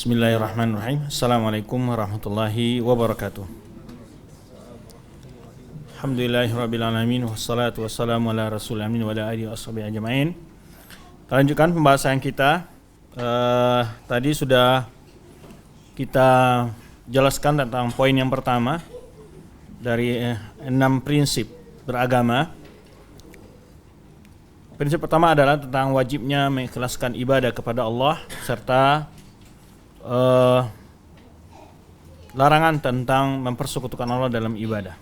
Bismillahirrahmanirrahim. Assalamualaikum warahmatullahi wabarakatuh. Alhamdulillahirrabbilalamin. Wassalatu wassalamu ala rasulil amin wa ala alihi wa sahbihi ajma'in. Kita lanjutkan pembahasan kita. Tadi sudah kita jelaskan tentang poin yang pertama dari 6 prinsip beragama. Prinsip pertama adalah tentang wajibnya mengikhlaskan ibadah kepada Allah serta larangan tentang mempersekutukan Allah dalam ibadah.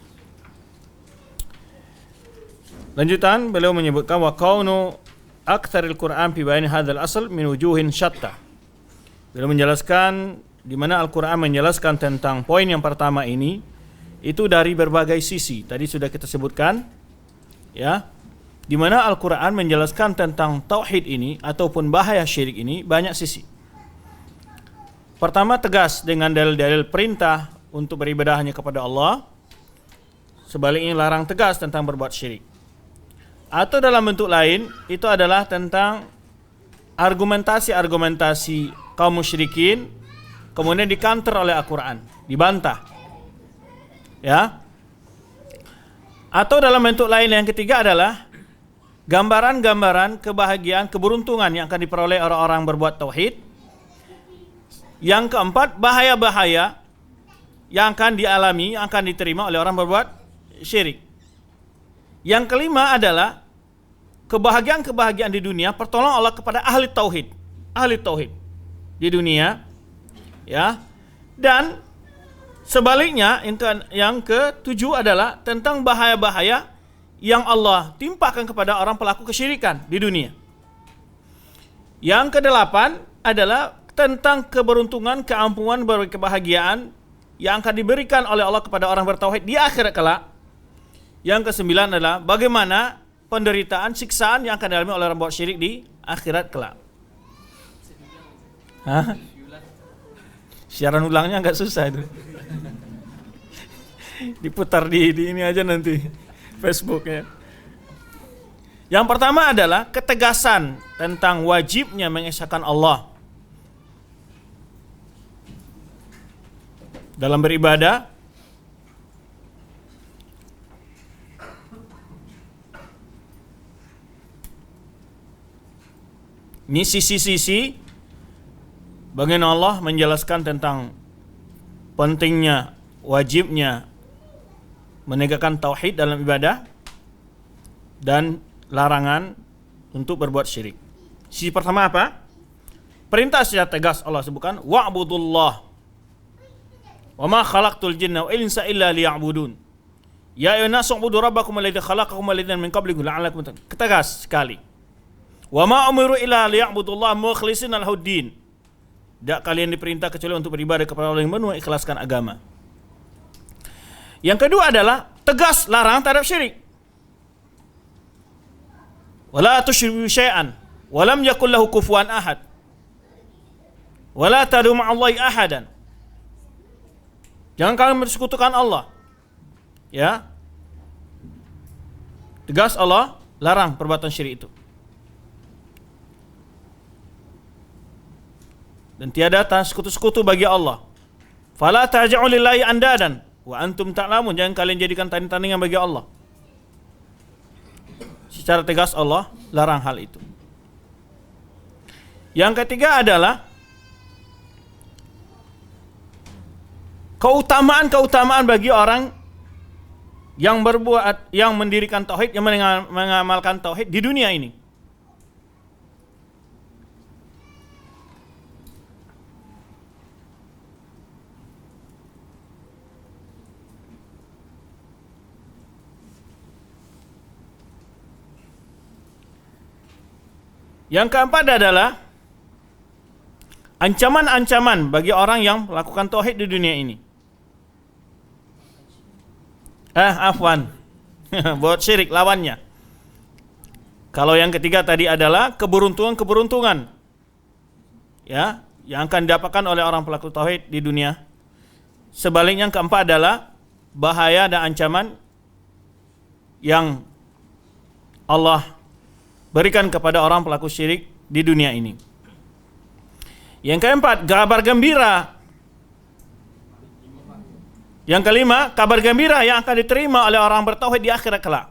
Lanjutan beliau menyebutkan wa kaunu aktsaril Qur'an fi bayan hadzal asl min wujuhin syatta. Beliau menjelaskan di mana Al-Qur'an menjelaskan tentang poin yang pertama ini itu dari berbagai sisi. Tadi sudah kita sebutkan ya, di mana Al-Qur'an menjelaskan tentang tauhid ini ataupun bahaya syirik ini banyak sisi. Pertama, tegas dengan dalil-dalil perintah untuk beribadah hanya kepada Allah. Sebaliknya larang tegas tentang berbuat syirik. Atau dalam bentuk lain, itu adalah tentang argumentasi-argumentasi kaum musyrikin kemudian dikanter oleh Al-Qur'an, dibantah. Ya. Atau dalam bentuk lain yang ketiga adalah gambaran-gambaran kebahagiaan, keberuntungan yang akan diperoleh orang-orang berbuat tauhid. Yang keempat, bahaya-bahaya yang akan dialami, yang akan diterima oleh orang berbuat syirik. Yang kelima adalah kebahagiaan-kebahagiaan di dunia, pertolongan Allah kepada ahli tauhid di dunia, ya. Dan sebaliknya, yang ketujuh adalah tentang bahaya-bahaya yang Allah timpakan kepada orang pelaku kesyirikan di dunia. Yang kedelapan adalah tentang keberuntungan, keampunan, kebahagiaan yang akan diberikan oleh Allah kepada orang bertauhid di akhirat kelak. Yang kesembilan adalah bagaimana penderitaan, siksaan yang akan dialami oleh orang berbuat syirik di akhirat kelak. Hah? Siaran ulangnya agak susah itu. Diputar di ini aja nanti Facebooknya. Yang pertama adalah ketegasan tentang wajibnya mengesahkan Allah dalam beribadah. Ini sisi-sisi bagaimana Allah menjelaskan tentang pentingnya, wajibnya menegakkan tauhid dalam ibadah dan larangan untuk berbuat syirik. Sisi pertama apa? Perintah secara tegas Allah sebutkan wa'budullah wa ma khalaqtul jinna wal insa illa liya'budun. Ya ayyuhan nasu ubudu rabbakum alladzi khalaqakum wal ladzina min qablikum la'allakum tattaqun. Tegas sekali. Wa ma umiru illa liya'budullaha mukhlishina lahuddin. Tidak kalian diperintah kecuali untuk beribadah kepada Allah yang penuh ikhlaskan agama. Yang kedua adalah tegas larang terhadap syirik. Wala tusyriku syai'an wa lam yakul lahu kufuwan ahad. Wala tad'u ma'allahi ahadan. Jangan kalian bersekutukan Allah. Ya. Tegas Allah larang perbuatan syirik itu. Dan tiada sekutu-sekutu bagi Allah. Fala taj'alu lillahi andadan wa antum ta'lamun. Jangan kalian jadikan tandingan bagi Allah. Secara tegas Allah larang hal itu. Yang ketiga adalah keutamaan bagi orang yang berbuat, yang mendirikan tauhid, yang mengamalkan tauhid di dunia ini. Yang keempat adalah ancaman-ancaman bagi orang yang melakukan tauhid di dunia ini. Buat syirik lawannya. Kalau yang ketiga tadi adalah keberuntungan ya, yang akan didapatkan oleh orang pelaku tauhid di dunia. Sebaliknya yang keempat adalah bahaya dan ancaman yang Allah berikan kepada orang pelaku syirik di dunia ini. Yang keempat, kabar gembira. Yang kelima, kabar gembira yang akan diterima oleh orang bertauhid di akhirat kelak.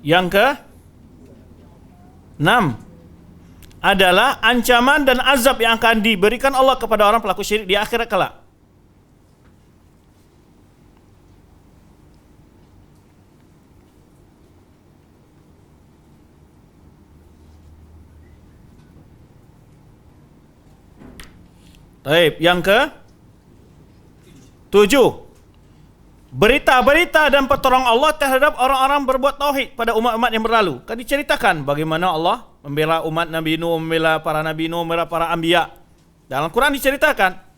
Yang ke 6 adalah ancaman dan azab yang akan diberikan Allah kepada orang pelaku syirik di akhirat kelak. Baik, yang ke 7, berita-berita dan pertolongan Allah terhadap orang-orang berbuat tauhid pada umat-umat yang berlalu. Kan diceritakan bagaimana Allah membela umat Nabi Nuh, membela para Nabi Nuh, membela para anbiya. Dalam Quran diceritakan.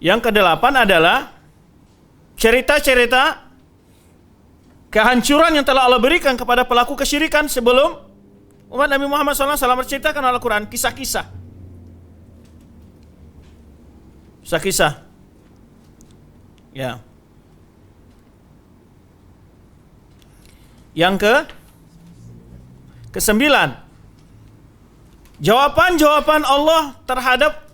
Yang ke-8 adalah cerita-cerita kehancuran yang telah Allah berikan kepada pelaku kesyirikan sebelum umat Nabi Muhammad SAW menceritakan dalam Al-Quran kisah-kisah. Kisah-kisah. Ya. Yang ke-9, jawaban-jawaban Allah terhadap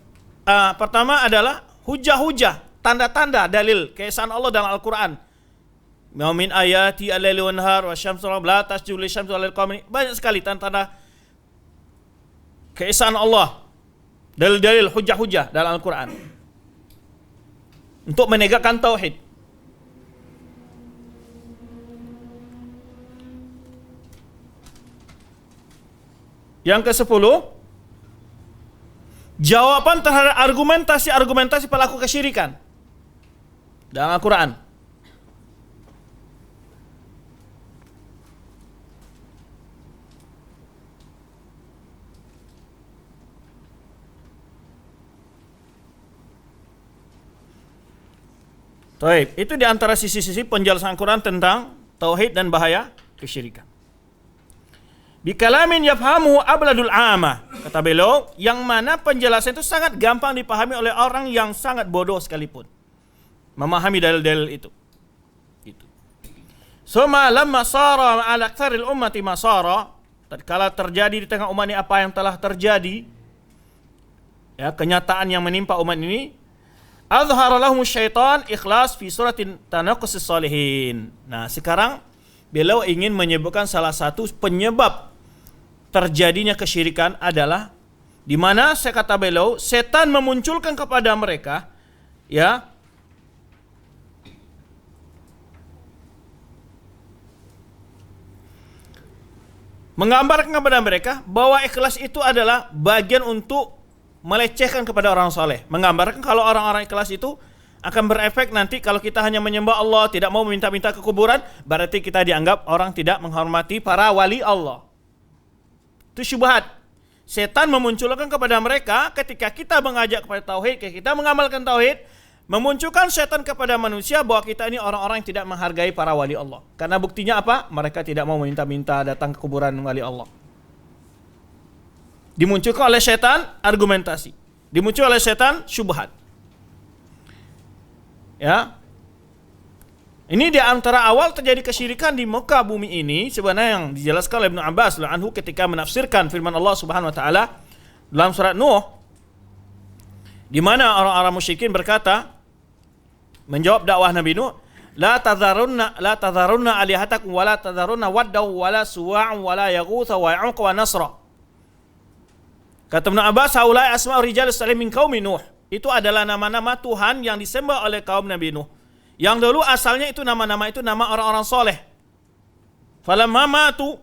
pertama adalah hujah-hujah, tanda-tanda dalil keesaan Allah dalam Al-Quran. Min ayati al-laili wan nahar wasyamsu la tasjudu lisyamsi wal qamari. Banyak sekali tanda-tanda keesaan Allah, dalil-dalil hujah-hujah dalam Al-Quran untuk menegakkan tauhid. Yang ke-10, jawaban terhadap argumentasi-argumentasi pelaku kesyirikan dalam Al-Quran. Taib, itu di antara sisi-sisi penjelasan Al-Quran tentang tauhid dan bahaya kesyirikan. Bikalamin yafhamu abladul amah, kata beliau, yang mana penjelasan itu sangat gampang dipahami oleh orang yang sangat bodoh sekalipun memahami dalil-dalil itu. Suma lamma sara ala aktsaril ummati masara, tatkala terjadi di tengah umat ini apa yang telah terjadi, ya, kenyataan yang menimpa umat ini, azhara lahum syaitan ikhlas fi suratin tanaqqusis salihin. Nah, sekarang beliau ingin menyebutkan salah satu penyebab terjadinya kesyirikan adalah di mana, saya kata beliau, setan memunculkan kepada mereka, ya, menggambarkan kepada mereka bahwa ikhlas itu adalah bagian untuk melecehkan kepada orang soleh. Menggambarkan kalau orang-orang ikhlas itu akan berefek nanti kalau kita hanya menyembah Allah, tidak mau meminta-minta ke kuburan, berarti kita dianggap orang tidak menghormati para wali Allah. Itu syubhat. Setan memunculkan kepada mereka ketika kita mengajak kepada tauhid, ketika kita mengamalkan tauhid, memunculkan setan kepada manusia bahwa kita ini orang-orang yang tidak menghargai para wali Allah. Karena buktinya apa? Mereka tidak mau meminta-minta datang ke kuburan wali Allah. Dimunculkan oleh setan argumentasi, dimunculkan oleh setan syubhat. Ya. Ini di antara awal terjadi kesyirikan di muka bumi ini sebenarnya yang dijelaskan oleh Ibnu Abbas anhu ketika menafsirkan firman Allah Subhanahu wa taala dalam surat Nuh, di mana orang-orang musyrikin berkata menjawab dakwah Nabi Nuh, la tadharunna alihatakum wa la tadharunna wadda wa la suwa'an wa la yaghutha wa ya'uq wa nasra. Kata Ibnu Abbas, haulai asma'u rijal salih min qaumi Nuh. Itu adalah nama-nama Tuhan yang disembah oleh kaum Nabi Nuh. Yang dulu asalnya itu nama-nama itu nama orang-orang soleh. Falamma matu,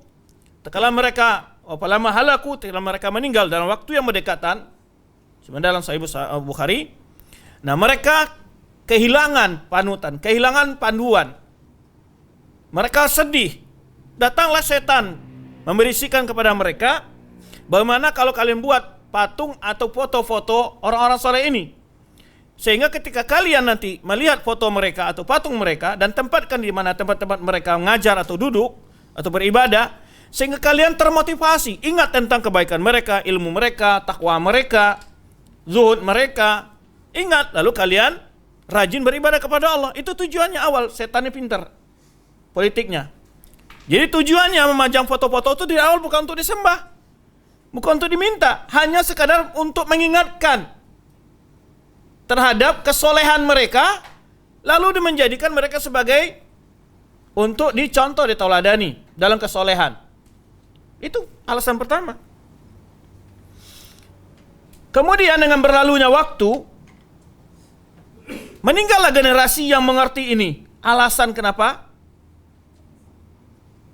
tatkala mereka, falamma halaku, tatkala mereka meninggal dalam waktu yang berdekatan, sebenarnya dalam Sahih Bukhari, nah mereka kehilangan panutan, kehilangan panduan. Mereka sedih. Datanglah setan memberisikan kepada mereka, bagaimana kalau kalian buat patung atau foto-foto orang-orang soleh ini, Sehingga ketika kalian nanti melihat foto mereka atau patung mereka dan tempatkan di mana tempat-tempat mereka mengajar atau duduk atau beribadah, sehingga kalian termotivasi, ingat tentang kebaikan mereka, ilmu mereka, takwa mereka, zuhud mereka. Ingat, lalu kalian rajin beribadah kepada Allah. Itu tujuannya awal. Setannya pintar politiknya. Jadi tujuannya memajang foto-foto itu di awal bukan untuk disembah, bukan untuk diminta, hanya sekadar untuk mengingatkan terhadap kesolehan mereka, lalu menjadikan mereka sebagai untuk dicontoh, ditauladani dalam kesolehan. Itu alasan pertama. Kemudian dengan berlalunya waktu, meninggallah generasi yang mengerti ini. Alasan kenapa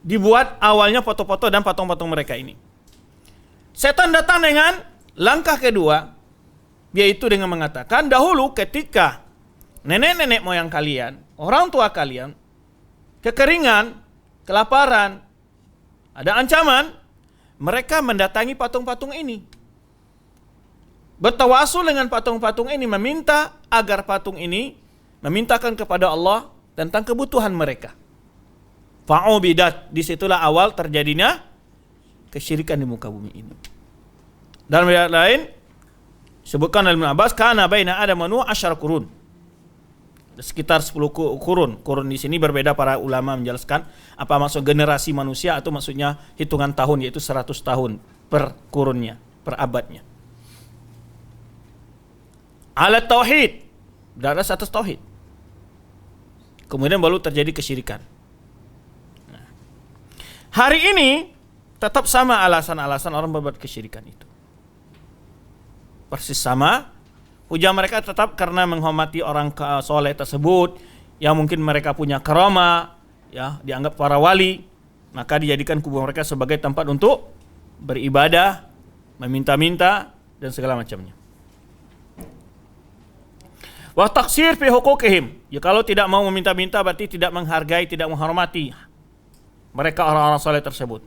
dibuat awalnya foto-foto dan patung-patung mereka ini. Setan datang dengan langkah kedua, yaitu dengan mengatakan, dahulu ketika nenek-nenek moyang kalian, orang tua kalian, kekeringan, kelaparan, ada ancaman, mereka mendatangi patung-patung ini. Bertawasul dengan patung-patung ini, meminta agar patung ini memintakan kepada Allah tentang kebutuhan mereka. Fa'ubidat, disitulah awal terjadinya kesyirikan di muka bumi ini. Dalam riwayat lain sebutkan oleh Ibnu Abbas, kana baina Adam wa Nuh 10 qurun. Sekitar 10 kurun. Kurun di sini berbeda, para ulama menjelaskan apa maksud generasi manusia atau maksudnya hitungan tahun, yaitu 100 tahun per kurunnya, per abadnya. Alat tauhid, berada atas tauhid. Kemudian baru terjadi kesyirikan. Hari ini tetap sama alasan-alasan orang berbuat kesyirikan itu. Persis sama. Hujah mereka tetap karena menghormati orang soleh tersebut, yang mungkin mereka punya karama, ya, dianggap para wali, maka dijadikan kubur mereka sebagai tempat untuk beribadah, meminta-minta dan segala macamnya. Wa taksir fi huquqihim. Ya, kalau tidak mau meminta-minta berarti tidak menghargai, tidak menghormati mereka orang-orang soleh tersebut.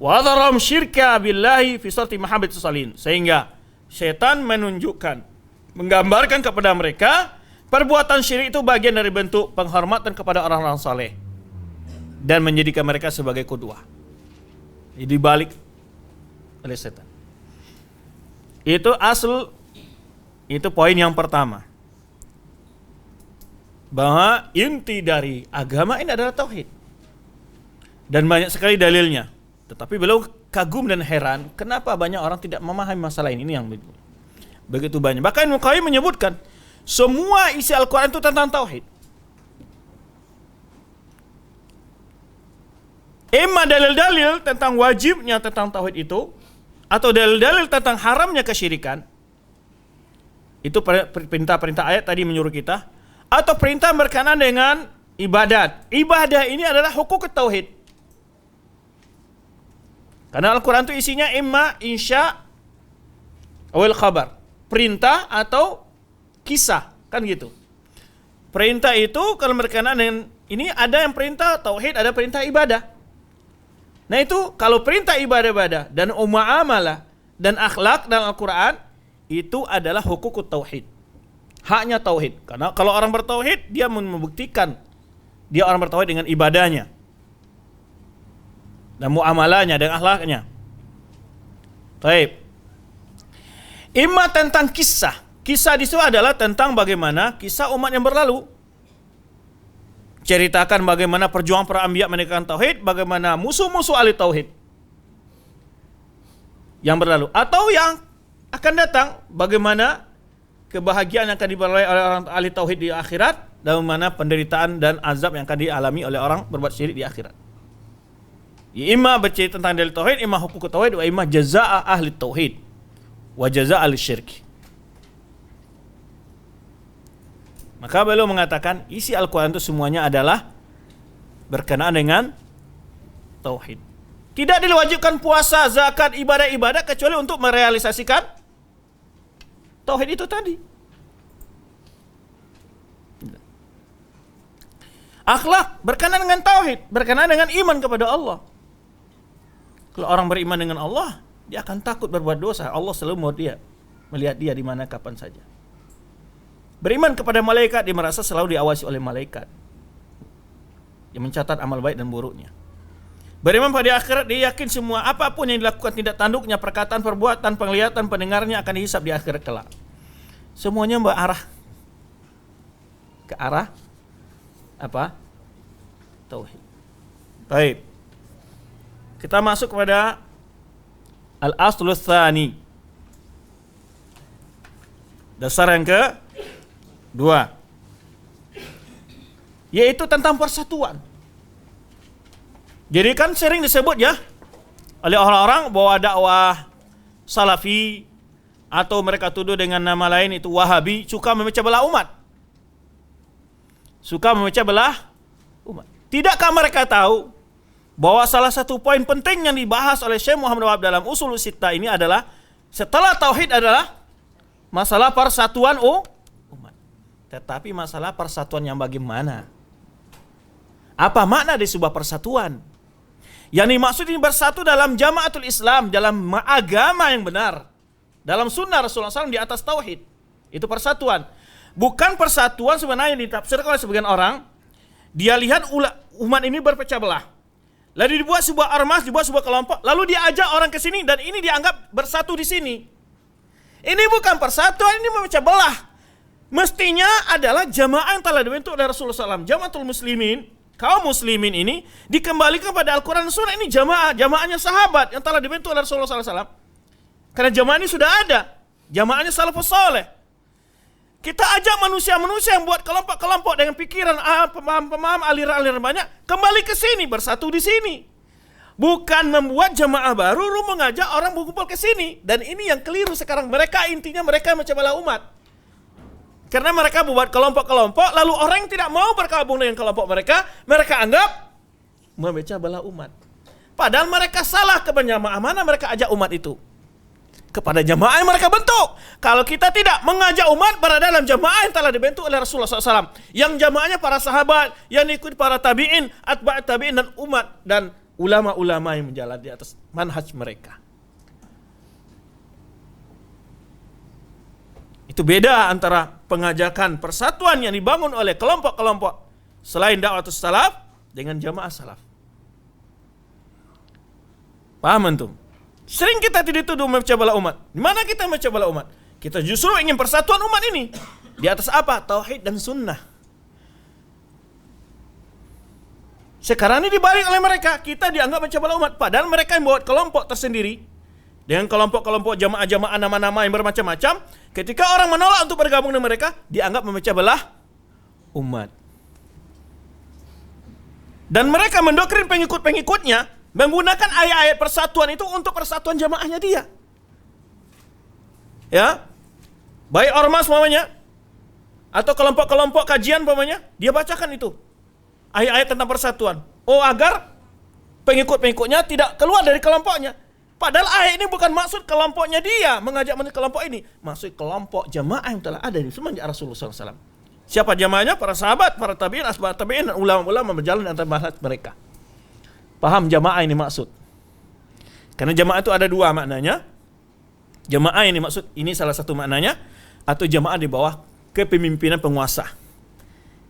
Wa adharam syirka billahi fi surati mahabbatis salin. Sehingga setan menunjukkan, menggambarkan kepada mereka perbuatan syirik itu bagian dari bentuk penghormatan kepada orang-orang saleh dan menjadikan mereka sebagai qudwah. Jadi dibalik oleh setan. Itu itu poin yang pertama. Bahwa inti dari agama ini adalah tauhid. Dan banyak sekali dalilnya. Tetapi beliau kagum dan heran kenapa banyak orang tidak memahami masalah ini yang begitu banyak. Bahkan Ibnu Qayyim menyebutkan semua isi Al-Quran itu tentang tauhid. Emma dalil-dalil tentang wajibnya tentang tauhid itu, atau dalil-dalil tentang haramnya kesyirikan. Itu perintah-perintah ayat tadi menyuruh kita, atau perintah berkenaan dengan ibadat. Ibadah ini adalah hukuk tauhid. Karena Al-Quran itu isinya imma, insya, awal khabar. Perintah atau kisah. Kan gitu. Perintah itu kalau berkenaan dengan ini, ada yang perintah tauhid, ada perintah ibadah. Nah itu kalau perintah ibadah-ibadah dan muamalah dan akhlak dalam Al-Quran, itu adalah hukuk tauhid. Haknya tauhid. Karena kalau orang bertauhid, dia membuktikan dia orang bertauhid dengan ibadahnya dan muamalahnya dan akhlaknya. Baik. Imma tentang kisah. Kisah di situ adalah tentang bagaimana kisah umat yang berlalu. Ceritakan bagaimana perjuangan para anbiya menegakkan tauhid, bagaimana musuh-musuh ahli tauhid yang berlalu, atau yang akan datang, bagaimana kebahagiaan yang akan diperoleh oleh orang ahli tauhid di akhirat, dan bagaimana penderitaan dan azab yang akan dialami oleh orang berbuat syirik di akhirat. Imma bercerita tentang dalil tauhid, imma hukuk tauhid, wa imma jazaa ahli tauhid wa jazaa ahli syirk. Maka beliau mengatakan isi Al-Quran itu semuanya adalah berkenaan dengan tauhid. Tidak diwajibkan puasa, zakat, ibadah-ibadah kecuali untuk merealisasikan tauhid itu tadi. Akhlak berkenaan dengan tauhid, berkenaan dengan iman kepada Allah. Kalau orang beriman dengan Allah, dia akan takut berbuat dosa. Allah selalu mau melihat dia di mana kapan saja. Beriman kepada malaikat, dia merasa selalu diawasi oleh malaikat yang mencatat amal baik dan buruknya. Beriman pada akhirat, dia yakin semua apapun yang dilakukan, tindak tanduknya, perkataan, perbuatan, penglihatan, pendengarnya akan dihisab di akhirat kelak. Semuanya berarah ke arah apa? Tauhid. Baik. Kita masuk kepada al-aslul tsani. Dasar yang kedua, yaitu tentang persatuan. Jadi kan sering disebut ya oleh orang-orang bahwa dakwah salafi atau mereka tuduh dengan nama lain itu Wahabi suka memecah belah umat. Suka memecah belah umat. Tidakkah mereka tahu bahwa salah satu poin penting yang dibahas oleh Syekh Muhammad Wahab dalam Ushul Sittah ini adalah setelah tauhid adalah masalah persatuan umat. Tetapi masalah persatuan yang bagaimana? Apa makna dari sebuah persatuan? Yang dimaksud ini bersatu dalam jamaatul Islam, dalam agama yang benar, dalam sunnah Rasulullah SAW di atas tauhid. Itu persatuan. Bukan persatuan sebenarnya yang ditafsirkan oleh sebagian orang. Dia lihat umat ini berpecah belah. Lalu dibuat sebuah ormas, dibuat sebuah kelompok, lalu dia ajak orang ke sini dan ini dianggap bersatu di sini. Ini bukan persatuan, ini memecah belah. Mestinya adalah jamaah yang telah dibentuk oleh Rasulullah SAW. Jamaatul muslimin, kaum muslimin ini dikembalikan pada Al-Quran dan Sunnah. Ini jamaahnya sahabat yang telah dibentuk oleh Rasulullah SAW. Karena jamaah ini sudah ada. Jamaahnya salafus saleh. Kita ajak manusia-manusia yang buat kelompok-kelompok dengan pikiran, pemahaman, aliran-aliran banyak, kembali ke sini, bersatu di sini. Bukan membuat jamaah baru, mengajak orang berkumpul ke sini. Dan ini yang keliru sekarang. Intinya mereka memecah belah umat. Karena mereka membuat kelompok-kelompok, lalu orang yang tidak mau bergabung dengan kelompok mereka anggap memecah belah umat. Padahal mereka salah, ke jamaah mana mereka ajak umat itu? Kepada jamaah yang mereka bentuk. Kalau kita tidak mengajak umat berada dalam jamaah yang telah dibentuk oleh Rasulullah SAW, yang jamaahnya para sahabat, yang ikut para tabi'in, atba' tabi'in dan umat dan ulama-ulama yang menjalan di atas manhaj mereka. Itu beda antara pengajakan persatuan yang dibangun oleh kelompok-kelompok selain dakwatus salaf dengan jamaah salaf. Paham antum? Sering kita dituduh memecah belah umat. Di mana kita memecah belah umat? Kita justru ingin persatuan umat ini. Di atas apa? Tauhid dan sunnah. Sekarang ini dibalik oleh mereka. Kita dianggap memecah belah umat. Padahal mereka yang buat kelompok tersendiri. Dengan kelompok-kelompok jamaah-jamaah nama-nama yang bermacam-macam. Ketika orang menolak untuk bergabung dengan mereka, dianggap memecah belah umat. Dan mereka mendoktrin pengikut-pengikutnya menggunakan ayat-ayat persatuan itu untuk persatuan jamaahnya dia. Ya. Baik ormas umpamanya atau kelompok-kelompok kajian umpamanya, dia bacakan itu. Ayat-ayat tentang persatuan. Oh, agar pengikut-pengikutnya tidak keluar dari kelompoknya. Padahal ayat ini bukan maksud kelompoknya dia mengajak masuk kelompok ini, maksud kelompok jamaah yang telah ada di semenjak Rasulullah SAW. Siapa jamaahnya? Para sahabat, para tabi'in, asbab tabi'in dan ulama-ulama berjalan antara manhaj mereka. Paham jamaah ini maksud? Karena jamaah itu ada dua maknanya. Jamaah ini maksud, ini salah satu maknanya, atau jamaah di bawah kepemimpinan penguasa.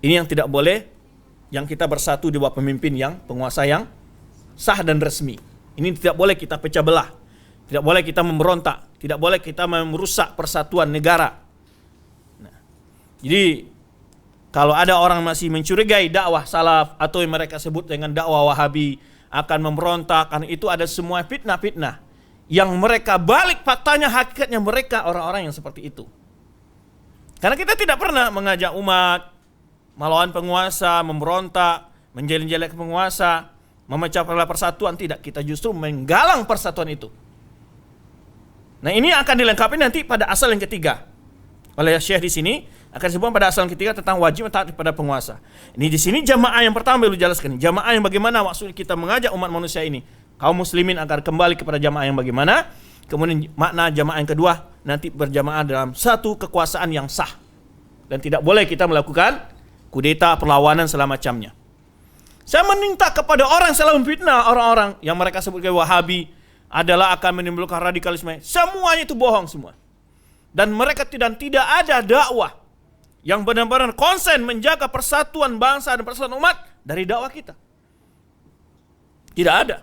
Ini yang tidak boleh, yang kita bersatu di bawah pemimpin yang penguasa yang sah dan resmi. Ini tidak boleh kita pecah belah. Tidak boleh kita memberontak. Tidak boleh kita merusak persatuan negara. Nah, jadi kalau ada orang masih mencurigai dakwah salaf atau yang mereka sebut dengan dakwah Wahabi akan memberontak, karena itu ada semua fitnah-fitnah yang mereka balik faktanya, hakikatnya mereka orang-orang yang seperti itu. Karena kita tidak pernah mengajak umat melawan penguasa, memberontak, menjelek-jelek penguasa, memecah belah persatuan, tidak. Kita justru menggalang persatuan itu. Nah, ini akan dilengkapi nanti pada asal yang ketiga oleh Syekh di sini. Akan disebutkan pada asal ketiga tentang wajib taat kepada penguasa. Ini di sini jamaah yang pertama belum jelaskan. Jamaah yang bagaimana maksudnya kita mengajak umat manusia ini, kaum muslimin agar kembali kepada jamaah yang bagaimana. Kemudian makna jamaah yang kedua, nanti berjamaah dalam satu kekuasaan yang sah. Dan tidak boleh kita melakukan kudeta, perlawanan segala macamnya. Saya meminta kepada orang yang selalu memfitnah orang-orang yang mereka sebut sebagai Wahabi adalah akan menimbulkan radikalisme. Semuanya itu bohong semua. Dan mereka tidak ada dakwah yang benar-benar konsen menjaga persatuan bangsa dan persatuan umat dari dakwah kita. Tidak ada.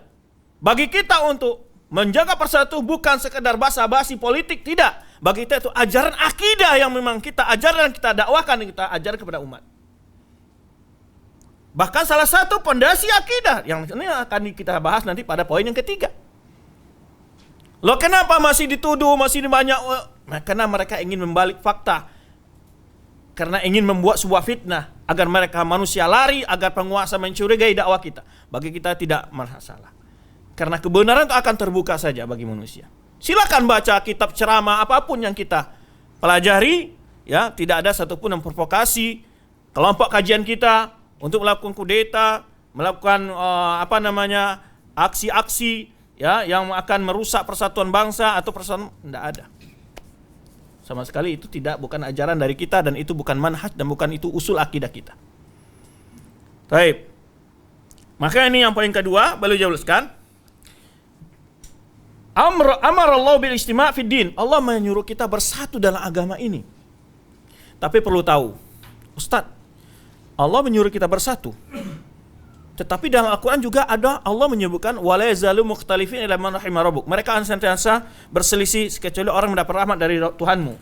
Bagi kita untuk menjaga persatuan bukan sekedar basa-basi politik, tidak. Bagi kita itu ajaran akidah yang memang kita ajarkan, kita dakwahkan, kita ajarkan kepada umat. Bahkan salah satu pondasi akidah yang ini akan kita bahas nanti pada poin yang ketiga. Loh, kenapa masih dituduh, masih banyak? Karena mereka ingin membalik fakta. Karena ingin membuat sebuah fitnah agar mereka manusia lari, agar penguasa mencurigai dakwah kita. Bagi kita tidak masalah. Karena kebenaran itu akan terbuka saja bagi manusia. Silakan baca kitab ceramah apapun yang kita pelajari, ya, tidak ada satupun yang provokasi kelompok kajian kita untuk melakukan kudeta, melakukan aksi-aksi, ya, yang akan merusak persatuan bangsa atau persatuan, tidak ada. Sama sekali itu bukan ajaran dari kita, dan itu bukan manhaj, dan bukan itu usul akidah kita. Baik. Maka ini yang poin kedua, beliau jelaskan. Amar Allah bil istima' fid din. Allah menyuruh kita bersatu dalam agama ini. Tapi perlu tahu, Ustaz, Allah menyuruh kita bersatu. Tetapi dalam Al-Quran juga ada Allah menyebutkan wala yazalu mukhtalifin illa man rahima rabbuk. Mereka akan senantiasa berselisih kecuali orang mendapat rahmat dari Tuhanmu.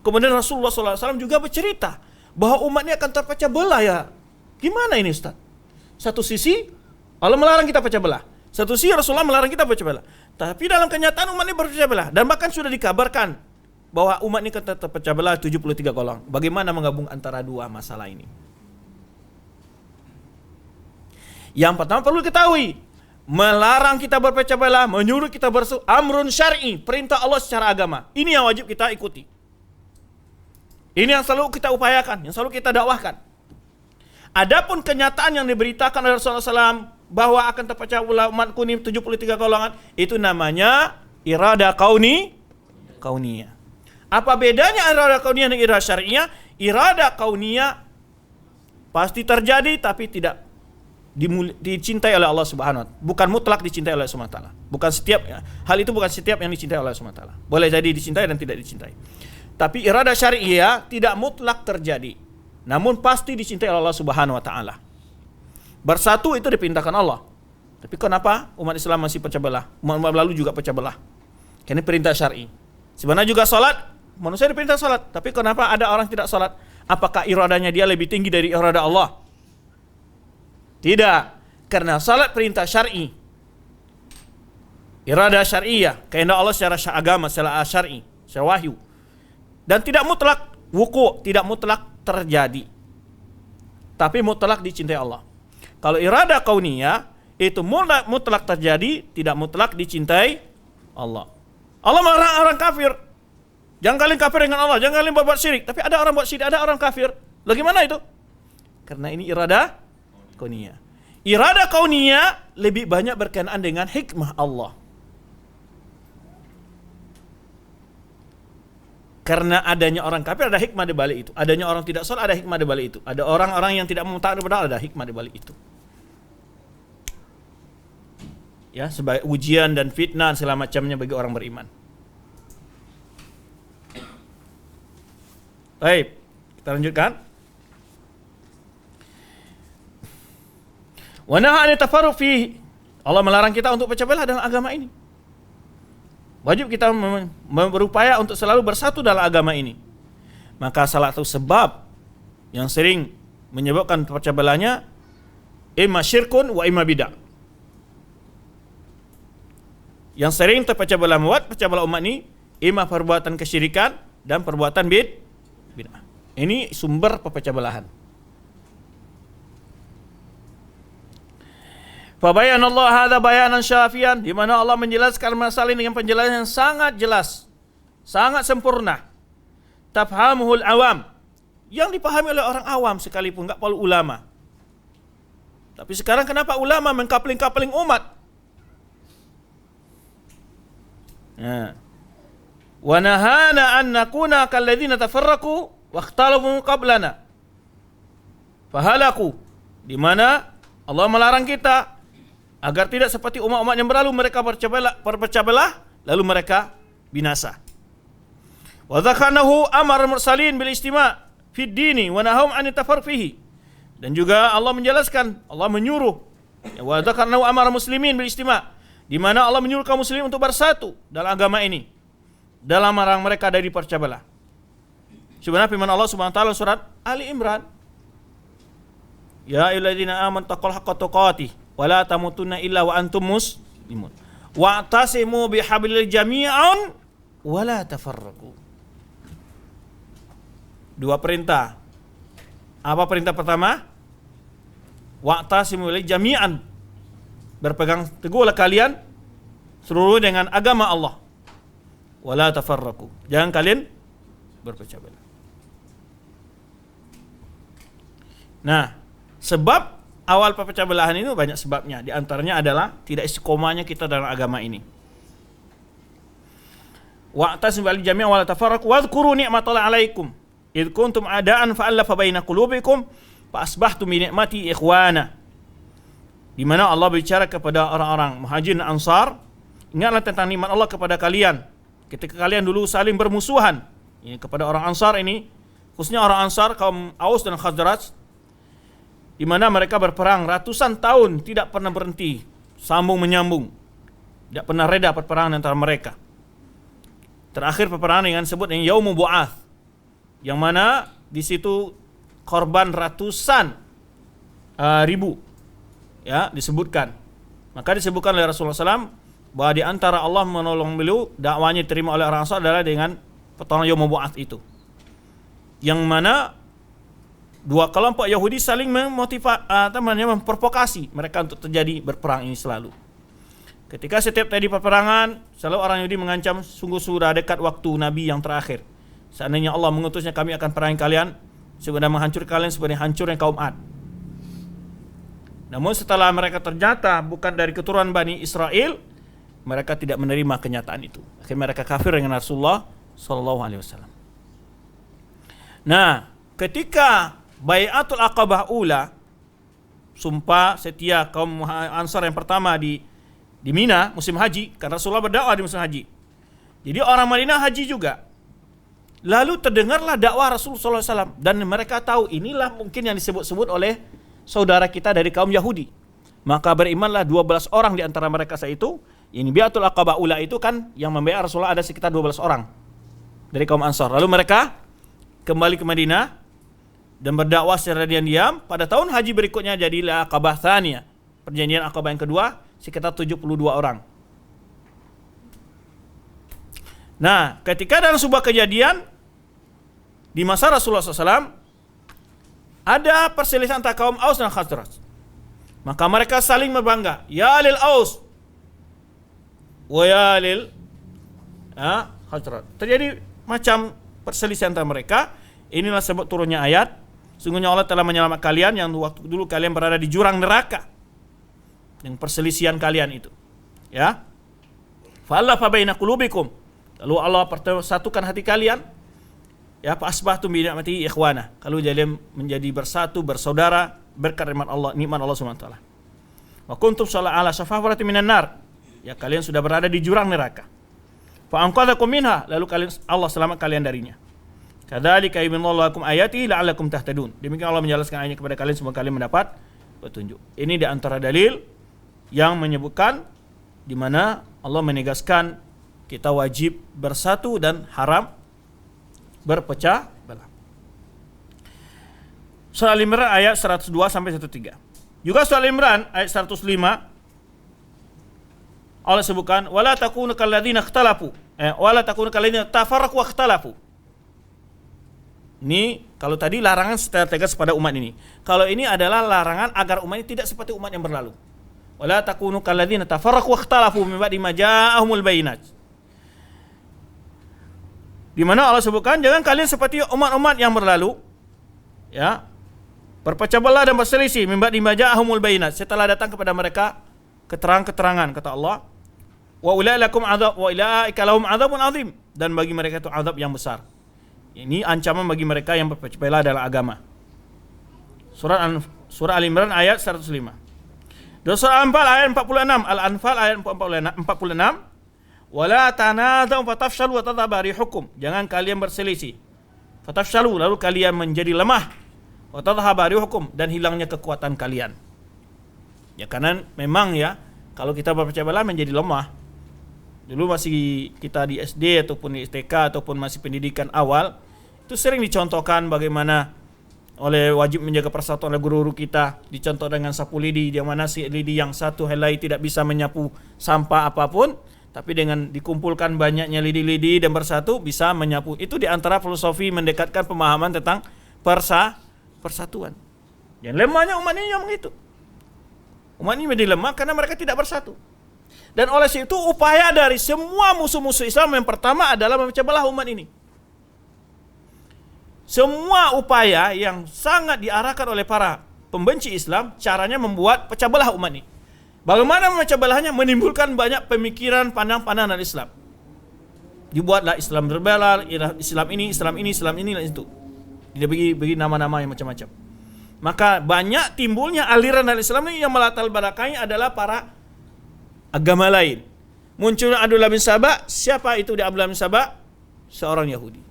Kemudian Rasulullah SAW juga bercerita bahwa umat ini akan terpecah belah, ya. Gimana ini, Ustaz? Satu sisi Allah melarang kita pecah belah, satu sisi Rasulullah melarang kita pecah belah. Tapi dalam kenyataan umat ini berpecah belah, dan bahkan sudah dikabarkan bahwa umat ini akan terpecah belah 73 golongan. Bagaimana menggabung antara dua masalah ini? Yang pertama perlu diketahui, melarang kita berpecah belah, menyuruh kita bersatu, amrun syar'i, perintah Allah secara agama. Ini yang wajib kita ikuti. Ini yang selalu kita upayakan, yang selalu kita dakwahkan. Adapun kenyataan yang diberitakan oleh Rasulullah SAW bahwa akan terpecah belah umatku ini 73 golongan, itu namanya irada kauniyah. Apa bedanya irada kauniyah dengan irada syar'iyah? Irada kauniyah pasti terjadi tapi tidak dicintai oleh Allah Subhanahu wa taala. Bukan mutlak dicintai oleh Allah Subhanahu wa taala. Bukan setiap hal itu, bukan setiap yang dicintai oleh Allah Subhanahu wa taala. Boleh jadi dicintai dan tidak dicintai. Tapi irada syariah tidak mutlak terjadi, namun pasti dicintai oleh Allah Subhanahu wa taala. Bersatu itu diperintahkan Allah. Tapi kenapa umat Islam masih pecah belah? Umat lalu juga pecah belah. Ini perintah syar'i. Sebenarnya juga salat, manusia diperintah salat, tapi kenapa ada orang tidak salat? Apakah iradanya dia lebih tinggi dari irada Allah? Tidak, karena salat perintah syar'i. Irada syar'iyah, kehendak Allah secara agama, secara syar'i, secara wahyu. Dan tidak mutlak wuku', tidak mutlak terjadi. Tapi mutlak dicintai Allah. Kalau irada kauniyah itu mutlak terjadi, tidak mutlak dicintai Allah. Allah melarang orang kafir. Jangan kalian kafir dengan Allah, jangan kalian berbuat syirik. Tapi ada orang buat syirik, ada orang kafir. Bagaimana itu? Karena ini irada kauniyah. Irada kauniyah lebih banyak berkenaan dengan hikmah Allah. Karena adanya orang kafir ada hikmah di balik itu. Adanya orang tidak salat ada hikmah di balik itu. Ada orang-orang yang tidak mentaati kepada Allah ada hikmah di balik itu. Ya, sebagai ujian dan fitnah segala macamnya bagi orang beriman. Baik, kita lanjutkan. Wa nahaa an tafarruq fihi. Allah melarang kita untuk pecah belah dalam agama ini. Wajib kita berupaya untuk selalu bersatu dalam agama ini. Maka salah satu sebab yang sering menyebabkan pecah belahnya imma syirkun wa imma bid'ah. Yang sering terpecah belah membuat pecah belah umat ini imma perbuatan kesyirikan dan perbuatan bid'ah. Ini sumber pecah belahan. Fabayan Allah hadza bayanan syafian, di mana Allah menjelaskan masalah ini dengan penjelasan yang sangat jelas, sangat sempurna. Tafhamuhul awam, yang dipahami oleh orang awam sekalipun, enggak perlu ulama. Tapi sekarang kenapa ulama mengkapling-kapling umat? Wa nahana an nakuna kalladzina tafarraqu wa ikhtalafu qablana fahalaku, di mana Allah melarang kita agar tidak seperti umat-umat yang berlalu, mereka berpecah belah lalu mereka binasa. Wa dzakanahu amar mursalin bil istima', fid dini wa nahum 'anit tafarruq fihi. Dan juga Allah menjelaskan, Allah menyuruh ya, wa dzakarna wa amara muslimin bil istima', di mana Allah menyuruh kaum muslimin untuk bersatu dalam agama ini, dalam melarang mereka dari percaya belah. Sebenarnya firman Allah Subhanahu wa taala surat Ali Imran, ya ayyuhalladzina amanu taqullaha haqqa tuqatih wa la tamutunna illa wa antum muslimun wa'tasimu bihablil jami'an wa la tafarraqu. Dua perintah. Apa perintah pertama? Wa'tasimu bihablil jami'an, berpegang teguhlah kalian seluruh dengan agama Allah. Wa la tafarraqu, jangan kalian berpecah belah. Nah, sebab awal perpecah belahan itu banyak sebabnya. Di antaranya adalah tidak istiqomahnya kita dalam agama ini. Wa'tasimu bil jami' wa la tafarraqu wadhkuru ni'matallahi 'alaikum id kuntum a'da'an fa'alafa baina qulubikum fa asbahtum bi ni'mati ikhwana. Di mana Allah bicara kepada orang-orang Muhajirin dan Ansar, ingatlah tentang nikmat Allah kepada kalian ketika kalian dulu saling bermusuhan. Ini kepada orang Ansar ini, khususnya orang Ansar kaum Aus dan Khazraj, di mana mereka berperang ratusan tahun tidak pernah berhenti, sambung menyambung, tidak pernah reda peperangan antara mereka. Terakhir peperangan yang disebut dengan Yaumul Bu'ats, yang mana di situ korban ratusan ribu, ya disebutkan. Maka disebutkan oleh Rasulullah SAW bahwa di antara Allah menolong beliau, dakwanya diterima oleh orang Ansar adalah dengan pertolongan Yaumul Bu'ats itu, yang mana dua kelompok Yahudi saling memprovokasi mereka untuk terjadi berperang ini selalu. Ketika setiap terjadi peperangan, selalu orang Yahudi mengancam, sungguh sudah dekat waktu Nabi yang terakhir. Seandainya Allah mengutusnya, kami akan perangi kalian, sebenarnya menghancur kalian seperti hancurnya kaum Ad. Namun setelah mereka ternyata bukan dari keturunan Bani Israel, mereka tidak menerima kenyataan itu. Akhirnya mereka kafir dengan Rasulullah SAW. Nah, ketika Bai'atul Aqabah Ula, sumpah setia kaum Ansar yang pertama di Mina musim haji, karena Rasulullah berdakwah di musim haji. Jadi orang Madinah haji juga. Lalu terdengarlah dakwah Rasulullah SAW, dan mereka tahu inilah mungkin yang disebut-sebut oleh saudara kita dari kaum Yahudi. Maka berimanlah 12 orang di antara mereka saat itu. Ini Bai'atul Aqabah Ula itu kan yang membaiat Rasulullah ada sekitar 12 orang dari kaum Ansar. Lalu mereka kembali ke Madinah dan berdakwah secara diam-diam. Pada tahun haji berikutnya jadilah Aqabah Tsaniyah, perjanjian Aqabah yang kedua, sekitar 72 orang. Nah, ketika dalam sebuah kejadian di masa Rasulullah SAW ada perselisihan antara kaum Aus dan Khazraj, maka mereka saling berbangga, ya lil Aus wa ya lil Khazraj. Terjadi macam perselisihan antara mereka. Inilah sebab turunnya ayat, sungguhnya Allah telah menyelamatkan kalian yang waktu dulu kalian berada di jurang neraka, yang perselisihan kalian itu, ya. Fa'alafa baina qulubikum, lalu Allah persatukan hati kalian, ya, fa asbahtum bi ni'mati ikhwana, kalau kalian menjadi bersatu, bersaudara berkat nikmat Allah Subhanahu wa taala. Wa kuntum ala syafafaratin minan nar, ya kalian sudah berada di jurang neraka. Fa anqadhakum minha, lalu Allah selamat kalian darinya. Kadzalika yubayyinullahu lakum ayatihi la'allakum tahtadun. Demikian Allah menjelaskan ayatnya kepada kalian supaya kalian mendapat petunjuk. Ini di antara dalil yang menyebutkan di mana Allah menegaskan kita wajib bersatu dan haram berpecah belah. Surah Al-Imran ayat 102 sampai 103. Juga surah Al-Imran ayat 105 Allah sebutkan wala takunu kalladzina ikhtalafu wala takunu kalladzina tafarraqu wa ikhtalafu. Ini kalau tadi larangan secara tegas pada umat ini. Kalau ini adalah larangan agar umat ini tidak seperti umat yang berlalu. Wala takunu kalladzina tafarraqu wa ikhtalafu min ba'di ma ja'ahumul bayyinat. Di mana Allah sebutkan jangan kalian seperti umat-umat yang berlalu, ya, berpecah belah dan berselisih min ba'di ma ja'ahumul bayyinat, setelah datang kepada mereka keterangan-keterangan, kata Allah. Wa ulaikum adzab wa ulaika lahum adzabun azim, dan bagi mereka itu azab yang besar. Ini ancaman bagi mereka yang berpecah belah dalam agama. Surah Al-Imran ayat 105. Dan surah Al-Anfal ayat 46. Al-Anfal ayat 46. Wala tanaza'u fatafshalu wa tadhhabu rihukum. Jangan kalian berselisih. fatafshalu, lalu kalian menjadi lemah, wa tadhhabu rihukum, dan hilangnya kekuatan kalian. Ya karena memang ya, kalau kita berpecah belah menjadi lemah. Dulu masih kita di SD ataupun di STK ataupun masih pendidikan awal, itu sering dicontohkan bagaimana oleh wajib menjaga persatuan oleh guru-guru kita, dicontoh dengan sapu lidi, di mana si lidi yang satu helai tidak bisa menyapu sampah apapun, tapi dengan dikumpulkan banyaknya lidi-lidi dan bersatu bisa menyapu. Itu di antara filosofi mendekatkan pemahaman tentang persatuan. Yang lemahnya umat ini memang itu. Umat ini menjadi lemah karena mereka tidak bersatu. Dan oleh itu upaya dari semua musuh-musuh Islam yang pertama adalah memecah belah umat ini. Semua upaya yang sangat diarahkan oleh para pembenci Islam, caranya membuat pecah belah umat ini. Bagaimana memecah belahnya? Menimbulkan banyak pemikiran pandang-pandangan Islam. Dibuatlah Islam berbelah, Islam ini, dan itu. Dia bagi nama-nama yang macam-macam. Maka banyak timbulnya aliran dari Islam ini yang melatar belakangi adalah para agama lain. Munculnya Abdullah bin Sabah. Siapa itu di Abdullah bin Sabah? Seorang Yahudi.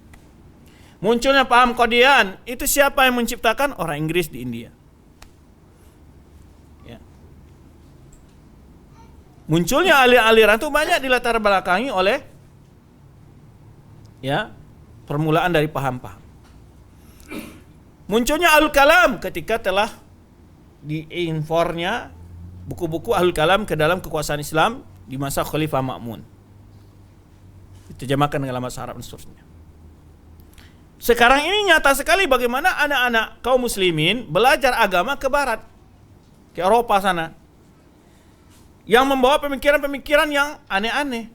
Munculnya paham Qadian. Itu siapa yang menciptakan? Orang Inggris di India. Ya. Munculnya aliran itu banyak dilatar belakangi oleh ya permulaan dari paham-paham. Munculnya Ahlul Kalam ketika telah diinfornya buku-buku Ahlul Kalam ke dalam kekuasaan Islam di masa Khalifah Ma'mun. Diterjemahkan dalam bahasa Arab dan seterusnya. Sekarang ini nyata sekali bagaimana anak-anak kaum muslimin belajar agama ke barat, ke Eropa sana, yang membawa pemikiran-pemikiran yang aneh-aneh.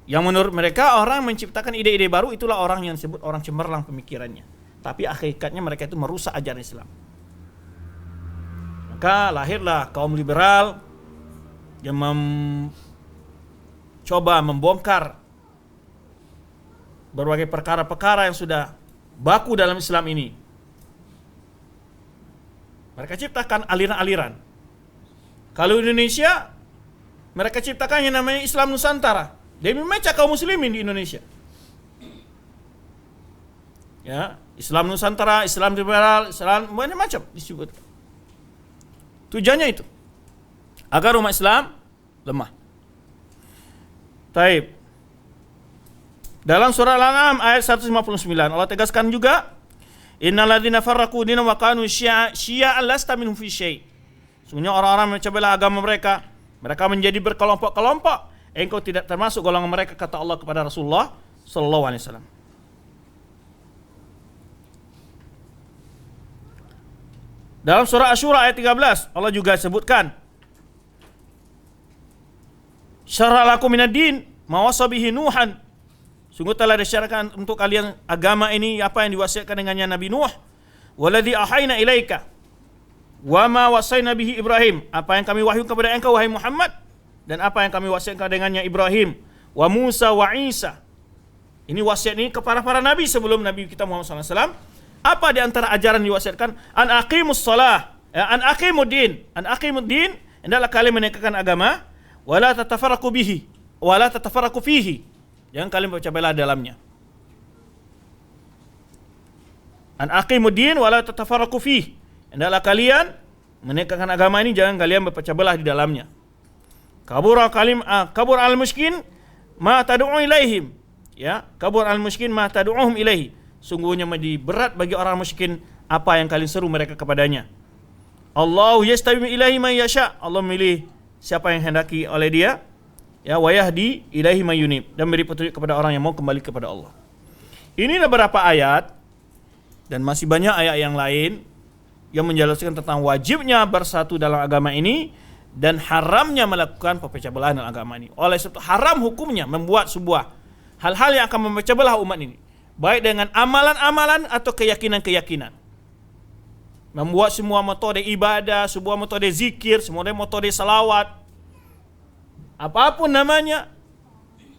Yang menurut mereka orang menciptakan ide-ide baru itulah orang yang disebut orang cemerlang pemikirannya. Tapi hakikatnya mereka itu merusak ajaran Islam. Maka lahirlah kaum liberal yang coba membongkar berbagai perkara-perkara yang sudah baku dalam Islam ini. Mereka ciptakan aliran-aliran. Kalau di Indonesia, mereka ciptakan yang namanya Islam Nusantara. Dia memecah kaum muslimin di Indonesia. Ya, Islam Nusantara, Islam liberal, Islam macam-macam disebut. Tujuannya itu agar umat Islam lemah. Taib. Dalam surah Al-An'am ayat 159 Allah tegaskan juga, innal ladzina farraqu dinahum wa kanu syia'an lasta minhum fi syai'. Sungguhnya orang-orang memecah belah agama mereka menjadi berkelompok-kelompok, engkau tidak termasuk golongan mereka, kata Allah kepada Rasulullah sallallahu alaihi wasallam. Dalam surah Asy-Syura ayat 13 Allah juga sebutkan, syara'a lakum minad din ma wasa bihi Nuhan. Sungguh telah disyariatkan untuk kalian agama ini apa yang diwasiatkan dengannya Nabi Nuh. Waladzi ahayna ilaika wa ma wasaina bihi Ibrahim. Apa yang kami wahyukan kepada engkau wahai Muhammad, dan apa yang kami wasiatkan dengannya Ibrahim, wa Musa wa Isa. Ini wasiat ini kepada para nabi sebelum Nabi kita Muhammad SAW. Apa di antara ajaran diwasiatkan? An aqimus shalah, an aqimuddin. An aqimuddin, hendaklah kalian menegakkan agama, wala tatafarraqu bihi, wala tatafarraqu fihi. Jangan kalian berpecah belah dalamnya. An aqimuddin wala tatafarraqu fihi. Hendaklah kalian menegakkan agama ini, jangan kalian berpecah belah di dalamnya. Kabur al-musyrikin ma tad'u ilaihim. Ya, kabur al-musyrikin ma tad'uhum ilaihi. Sungguhnya menjadi berat bagi orang musyrikin apa yang kalian seru mereka kepadanya. Allahu yastawi ilaihi man yasha. Allah memilih siapa yang hendaki oleh dia. Ya, wa yahdi ilaihi may yunib, dan beri petunjuk kepada orang yang mau kembali kepada Allah. Ini beberapa ayat dan masih banyak ayat yang lain yang menjelaskan tentang wajibnya bersatu dalam agama ini dan haramnya melakukan perpecah belahan dalam agama ini. Oleh sebab haram hukumnya membuat sebuah hal-hal yang akan memecah belah umat ini, baik dengan amalan-amalan atau keyakinan-keyakinan. Membuat semua metode ibadah, sebuah metode zikir, semua metode salawat, apapun namanya,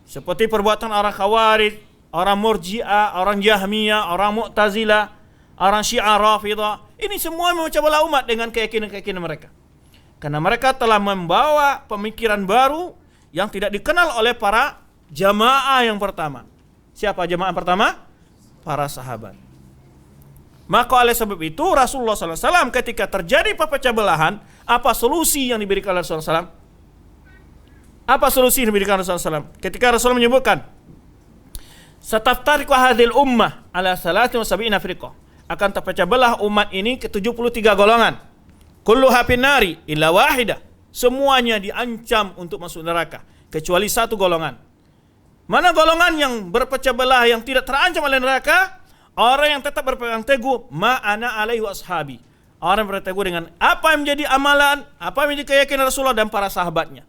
seperti perbuatan orang Khawarij, orang Murji'ah, orang Jahmiyah, orang Mu'tazilah, orang Syiah Rafidah, ini semua memecah belah umat dengan keyakinan-keyakinan mereka. Karena mereka telah membawa pemikiran baru yang tidak dikenal oleh para jamaah yang pertama. Siapa jamaah pertama? para sahabat. Maka oleh sebab itu Rasulullah SAW ketika terjadi pecah belahan, apa solusi yang diberikan oleh Rasulullah SAW? Apa solusi yang diberikan Rasulullah SAW? Ketika Rasulullah menyebutkan, "Sataftariqu hadhil ummah ala 73 firqah." Akan terpecah belah umat ini ke 73 golongan. Kulluha finnari illa wahidah. Semuanya diancam untuk masuk neraka kecuali satu golongan. Mana golongan yang berpecah belah yang tidak terancam oleh neraka? Orang yang tetap berpegang teguh ma ana alaihi washabi. Orang yang berpegang teguh dengan apa yang menjadi amalan, apa yang menjadi keyakinan Rasulullah dan para sahabatnya.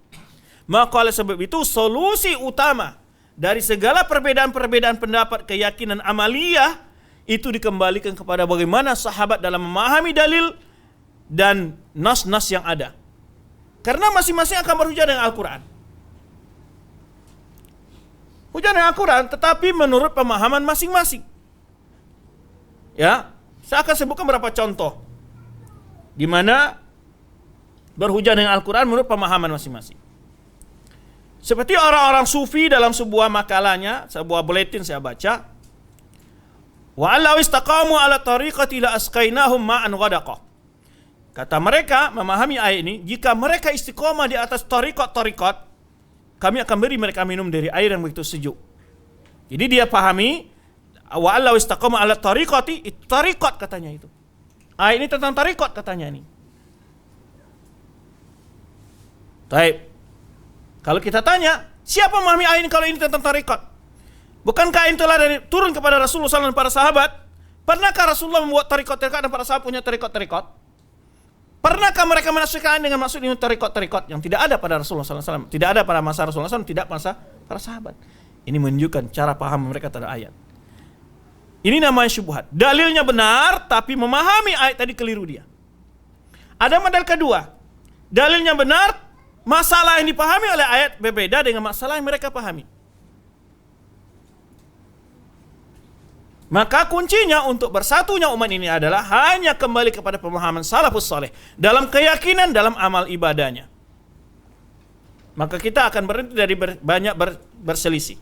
Maka oleh sebab itu solusi utama dari segala perbedaan-perbedaan pendapat, keyakinan amaliyah itu dikembalikan kepada bagaimana sahabat dalam memahami dalil dan nas-nas yang ada. Karena masing-masing akan berhujah dengan Al-Quran. Hujah dengan Al-Quran tetapi menurut pemahaman masing-masing. Ya, saya akan sebutkan beberapa contoh di mana berhujah dengan Al-Quran menurut pemahaman masing-masing. Seperti orang-orang sufi dalam sebuah makalahnya, sebuah buletin saya baca, wa allau istaqamu ala tariqati la asqainahum ma'an ghadaqah. Kata mereka memahami ayat ini, jika mereka istiqomah di atas tariqat-tariqat, kami akan beri mereka minum dari air yang begitu sejuk. Jadi dia pahami wa allau istaqamu ala tariqati, tariqat katanya itu. Ayat ini tentang tariqat katanya ini. Baik. Kalau kita tanya, siapa memahami ayat ini kalau ini tentang tariqat? Bukankah ini telah turun kepada Rasulullah SAW dan para sahabat? Pernahkah Rasulullah membuat tariqat-tariqat dan para sahabat punya tariqat-tariqat? Pernahkah mereka menafsirkan dengan maksud ini tariqat-tariqat yang tidak ada pada Rasulullah SAW? Tidak ada pada masa Rasulullah SAW, tidak pada masa para sahabat. Ini menunjukkan cara paham mereka terhadap ayat. Ini namanya syubhat. Dalilnya benar, tapi memahami ayat tadi keliru dia. Ada model kedua. Dalilnya benar, masalah yang dipahami oleh ayat berbeda dengan masalah yang mereka pahami. Maka kuncinya untuk bersatunya umat ini adalah hanya kembali kepada pemahaman salafus saleh dalam keyakinan, dalam amal ibadahnya. Maka kita akan berhenti dari banyak berselisih.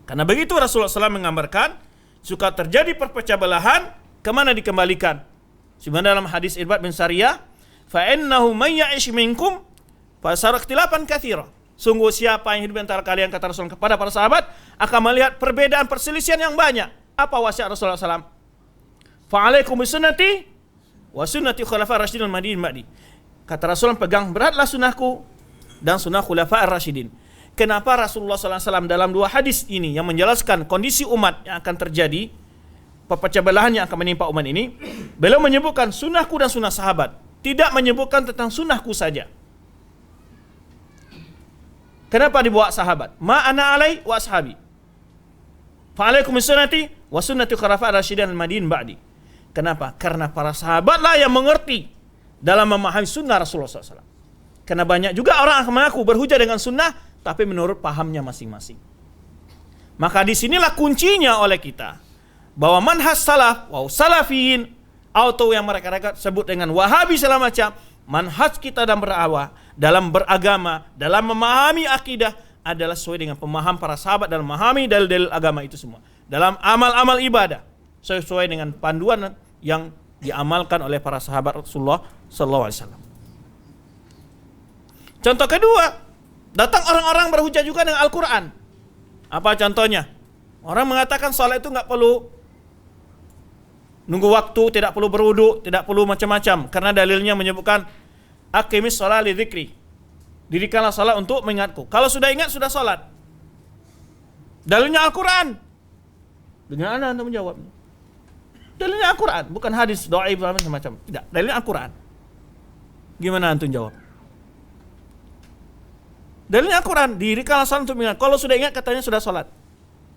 Karena begitu Rasulullah SAW menggambarkan, suka terjadi perpecah belahan, kemana dikembalikan? Sebenarnya dalam hadis Irbad bin Sariyah, فَإِنَّهُ مَنْ يَعِشْ مِنْكُمْ فَسَرَ اخْتِلَافًا كَثِيرًا. Sungguh siapa yang hidup antara kalian, kata Rasulullah kepada para sahabat, akan melihat perbedaan perselisihan yang banyak. Apa wasiat Rasulullah SAW? Fa'alaikum bisunnati wa sunnati khulafa ar-rasyidin al-mahdiyyin ba'di. Kata Rasulullah, pegang beratlah sunnahku dan sunnah khulafa ar-rasyidin. Kenapa Rasulullah SAW dalam dua hadis ini yang menjelaskan kondisi umat yang akan terjadi, pecah belahan yang akan menimpa umat ini, beliau menyebutkan sunnahku dan sunnah sahabat, tidak menyebutkan tentang sunnahku saja. Kenapa dibawa sahabat? Ma ana alai wa ashabi. Fa alaikum bisunnati wa sunnati khulafa ar-rasyidin al-mahdiyyin ba'di. Kenapa? Karena para sahabatlah yang mengerti dalam memahami sunnah Rasulullah SAW. Karena banyak juga orang yang mengaku berhujah dengan sunnah, tapi menurut pahamnya masing-masing. Maka disinilah kuncinya oleh kita, bahwa manhaj salaf, wa salafiyin, atau yang mereka sebut dengan wahabi segala macam, manhaj kita dalam berdakwah, dalam beragama, dalam memahami akidah adalah sesuai dengan pemahaman para sahabat dalam memahami dalil-dalil agama itu semua. Dalam amal-amal ibadah sesuai dengan panduan yang diamalkan oleh para sahabat Rasulullah SAW. Contoh kedua, datang orang-orang berhujah juga dengan Al-Quran. Apa contohnya? Orang mengatakan salat itu nggak perlu nunggu waktu, tidak perlu berwudu, tidak perlu macam-macam, karena dalilnya menyebutkan aqimis shalah li dzikri. Dirikanlah salat untuk mengingatku. Kalau sudah ingat sudah salat. Dalilnya Al-Quran. Dengan Anda untuk menjawab. Dalilnya Al-Quran, bukan hadis dhaif macam-macam. Tidak, dalilnya Al-Quran. Gimana antum jawab? Dalilnya Al-Quran, dirikanlah salat untuk mengingat. Kalau sudah ingat katanya sudah salat.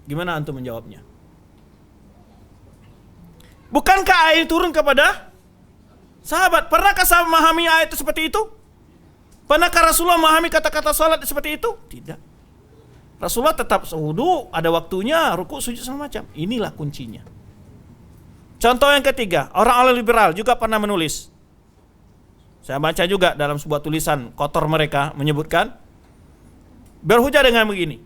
Gimana antum menjawabnya? Bukankah ayat turun kepada sahabat? Pernahkah sahabat memahami ayat itu seperti itu? Pernahkah Rasulullah memahami kata-kata salat seperti itu? Tidak. Rasulullah tetap wudu, ada waktunya, rukuk, sujud sama macam. Inilah kuncinya. Contoh yang ketiga, orang liberal juga pernah menulis. Saya baca juga dalam sebuah tulisan kotor mereka menyebutkan, berhujah dengan begini.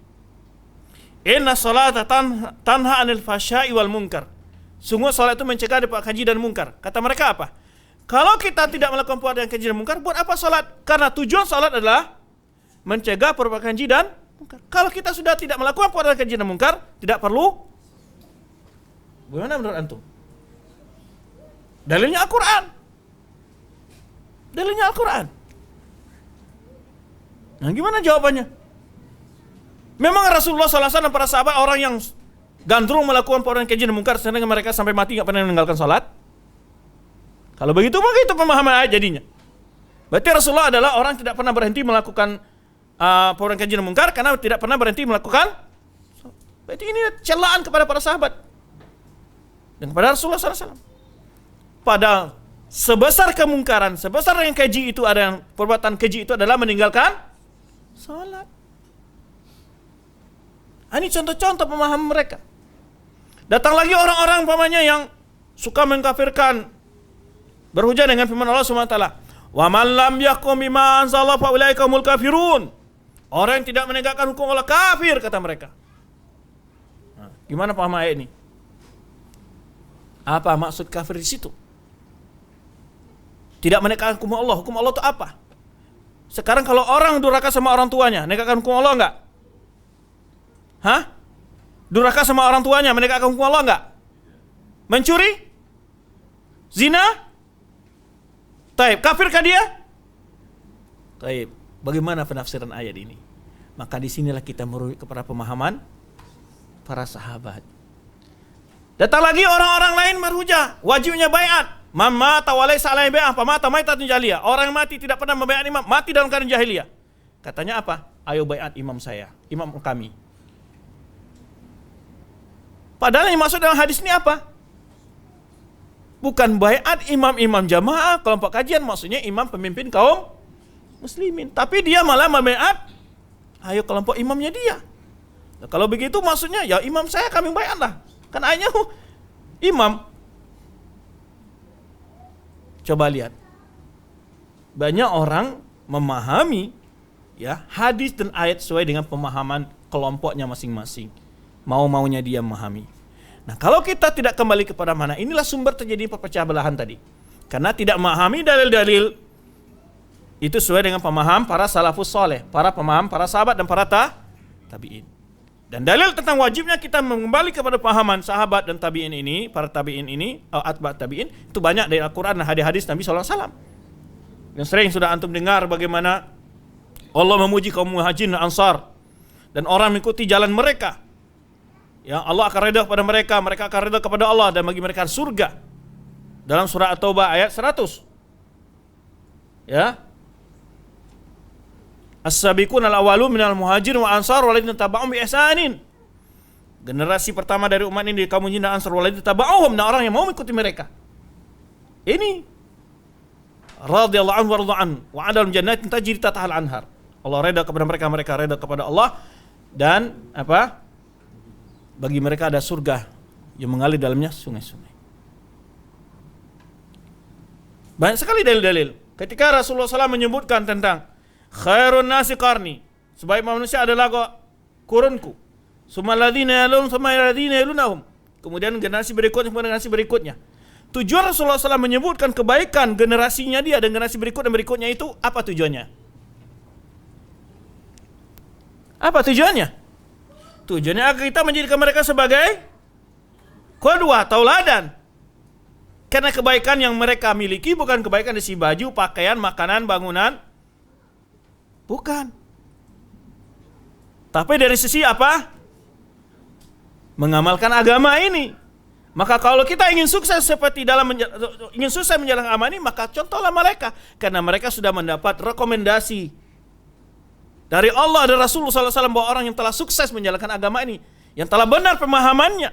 Inna salata tanha 'anil fahsya'i wal munkar. Sungguh salat itu mencegah dari keji dan munkar. Kata mereka apa? Kalau kita tidak melakukan perbuatan keji dan munkar, buat apa salat? Karena tujuan salat adalah mencegah perbuatan keji dan munkar. Kalau kita sudah tidak melakukan perbuatan keji dan munkar, tidak perlu. Bagaimana menurut antum? Dalilnya Al-Quran. Dalilnya Al-Quran. Nah, gimana jawabannya? Memang Rasulullah SAW dan para sahabat orang yang gandrung melakukan perbuatan keji dan munkar sehingga mereka sampai mati nggak pernah meninggalkan salat? Kalau begitu, maka itu pemahaman ayat jadinya. Berarti Rasulullah adalah orang tidak pernah berhenti melakukan perbuatan keji dan munkar karena tidak pernah berhenti melakukan. Berarti ini celaan kepada para sahabat dan kepada Rasulullah SAW. Padahal sebesar kemungkaran, sebesar yang keji itu ada yang perbuatan keji itu adalah meninggalkan salat. Ini contoh-contoh pemahaman mereka. Datang lagi orang-orang umpamanya yang suka mengkafirkan, berhujah dengan firman Allah SWT. Wa man lam yahkum bima anzalallahu fa ulaika humul kafirun. Orang yang tidak menegakkan hukum Allah kafir, kata mereka. Nah, gimana paham ayat ini? Apa maksud kafir di situ? Tidak menegakkan hukum Allah. Hukum Allah itu apa? Sekarang kalau orang durhaka sama orang tuanya, menegakkan hukum Allah enggak? Hah? Durhaka sama orang tuanya, menegakkan hukum Allah enggak? Mencuri? Zina? Taib, kafirkah dia? Taib, bagaimana penafsiran ayat ini? Maka disinilah kita merujuk kepada pemahaman para sahabat. Datang lagi orang-orang lain berhujah, wajibnya baiat. Mamma tawalai salai bai'ah, pamata maitatun jahiliyah. Orang yang mati tidak pernah membaiat imam, mati dalam keadaan jahiliyah. Katanya apa? Ayo baiat imam saya, imam kami. Padahal yang maksud dalam hadis ini apa? Bukan baiat imam-imam jamaah, kelompok kajian, maksudnya imam pemimpin kaum muslimin. Tapi dia malah membaiat, ayo kelompok imamnya dia. Nah, kalau begitu maksudnya, ya imam saya kami baiat lah. Kan ayatnya imam. Coba lihat. Banyak orang memahami ya hadis dan ayat sesuai dengan pemahaman kelompoknya masing-masing. Mau-maunya dia memahami. Nah, kalau kita tidak kembali kepada mana, inilah sumber terjadi perpecah belahan tadi. Karena tidak memahami dalil-dalil itu sesuai dengan pemaham para salafus soleh, para pemaham para sahabat dan para tabi'in. Dan dalil tentang wajibnya kita kembali kepada pahaman sahabat dan tabi'in ini, para tabi'in ini, atba' tabi'in, itu banyak dari Al-Quran dan hadis-hadis Nabi SAW. Yang sering sudah antum dengar bagaimana Allah memuji kaum muhajirin dan ansar. Dan orang mengikuti jalan mereka. Ya, Allah akan redha kepada mereka, mereka akan redha kepada Allah dan bagi mereka surga. Dalam surah At-Taubah ayat 100. Ya. As-sabiqun al-awwalun minal muhajirin wa ansar walladzina tabauhum bi ihsanin. Generasi pertama dari umat ini kaum muhajirin dan ansar walladzina tabauhum, dan orang yang mau mengikuti mereka. Ini radhiyallahu anhu wa radha'an wa adalum jannatin tajri tahtaha al-anhar. Allah redha kepada mereka, mereka redha kepada Allah, dan apa? Bagi mereka ada surga yang mengalir dalamnya sungai-sungai. Banyak sekali dalil-dalil. Ketika Rasulullah SAW menyebutkan tentang khairun nasi qarni, sebaik manusia adalah kurunku. Summal ladzina yalun summal ladzina yalunahum. Kemudian generasi berikutnya, kemudian generasi berikutnya. Tujuan Rasulullah SAW menyebutkan kebaikan generasinya dia dan generasi berikut dan berikutnya itu apa tujuannya? Apa tujuannya? Tujuannya agar kita menjadikan mereka sebagai qudwah, tauladan. Karena kebaikan yang mereka miliki bukan kebaikan dari si baju, pakaian, makanan, bangunan. Bukan. Tapi dari sisi apa? Mengamalkan agama ini. Maka kalau kita ingin sukses seperti ingin sukses menjalankan agama ini, maka contohlah mereka. Karena mereka sudah mendapat rekomendasi dari Allah dan Rasulullah SAW bahwa orang yang telah sukses menjalankan agama ini, yang telah benar pemahamannya,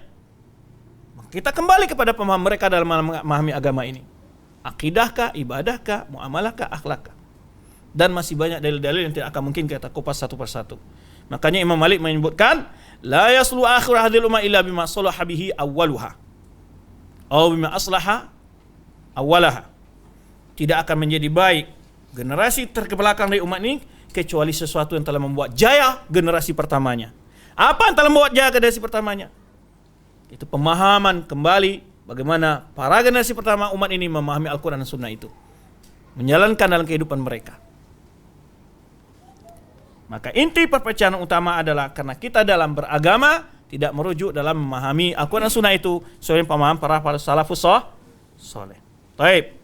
kita kembali kepada pemahaman mereka dalam memahami agama ini. Akidahkah, ibadahkah, muamalahkah, akhlakkah. Dan masih banyak dalil-dalil yang tidak akan mungkin kita kupas satu persatu. Makanya Imam Malik menyebutkan, la yaslu akhir hadhil ummah illa bima salaha bihi awwaluha aw bima aslaha awwalaha. Tidak akan menjadi baik generasi terbelakang dari umat ini kecuali sesuatu yang telah membuat jaya generasi pertamanya, Apa yang telah membuat jaya generasi pertamanya? Itu pemahaman kembali bagaimana para generasi pertama umat ini memahami Al-Quran dan Sunnah itu, menjalankan dalam kehidupan mereka. Maka inti perpecahan utama adalah karena kita dalam beragama tidak merujuk dalam memahami Al-Quran dan Sunnah itu sesuai pemahaman para salafus saleh. Baik.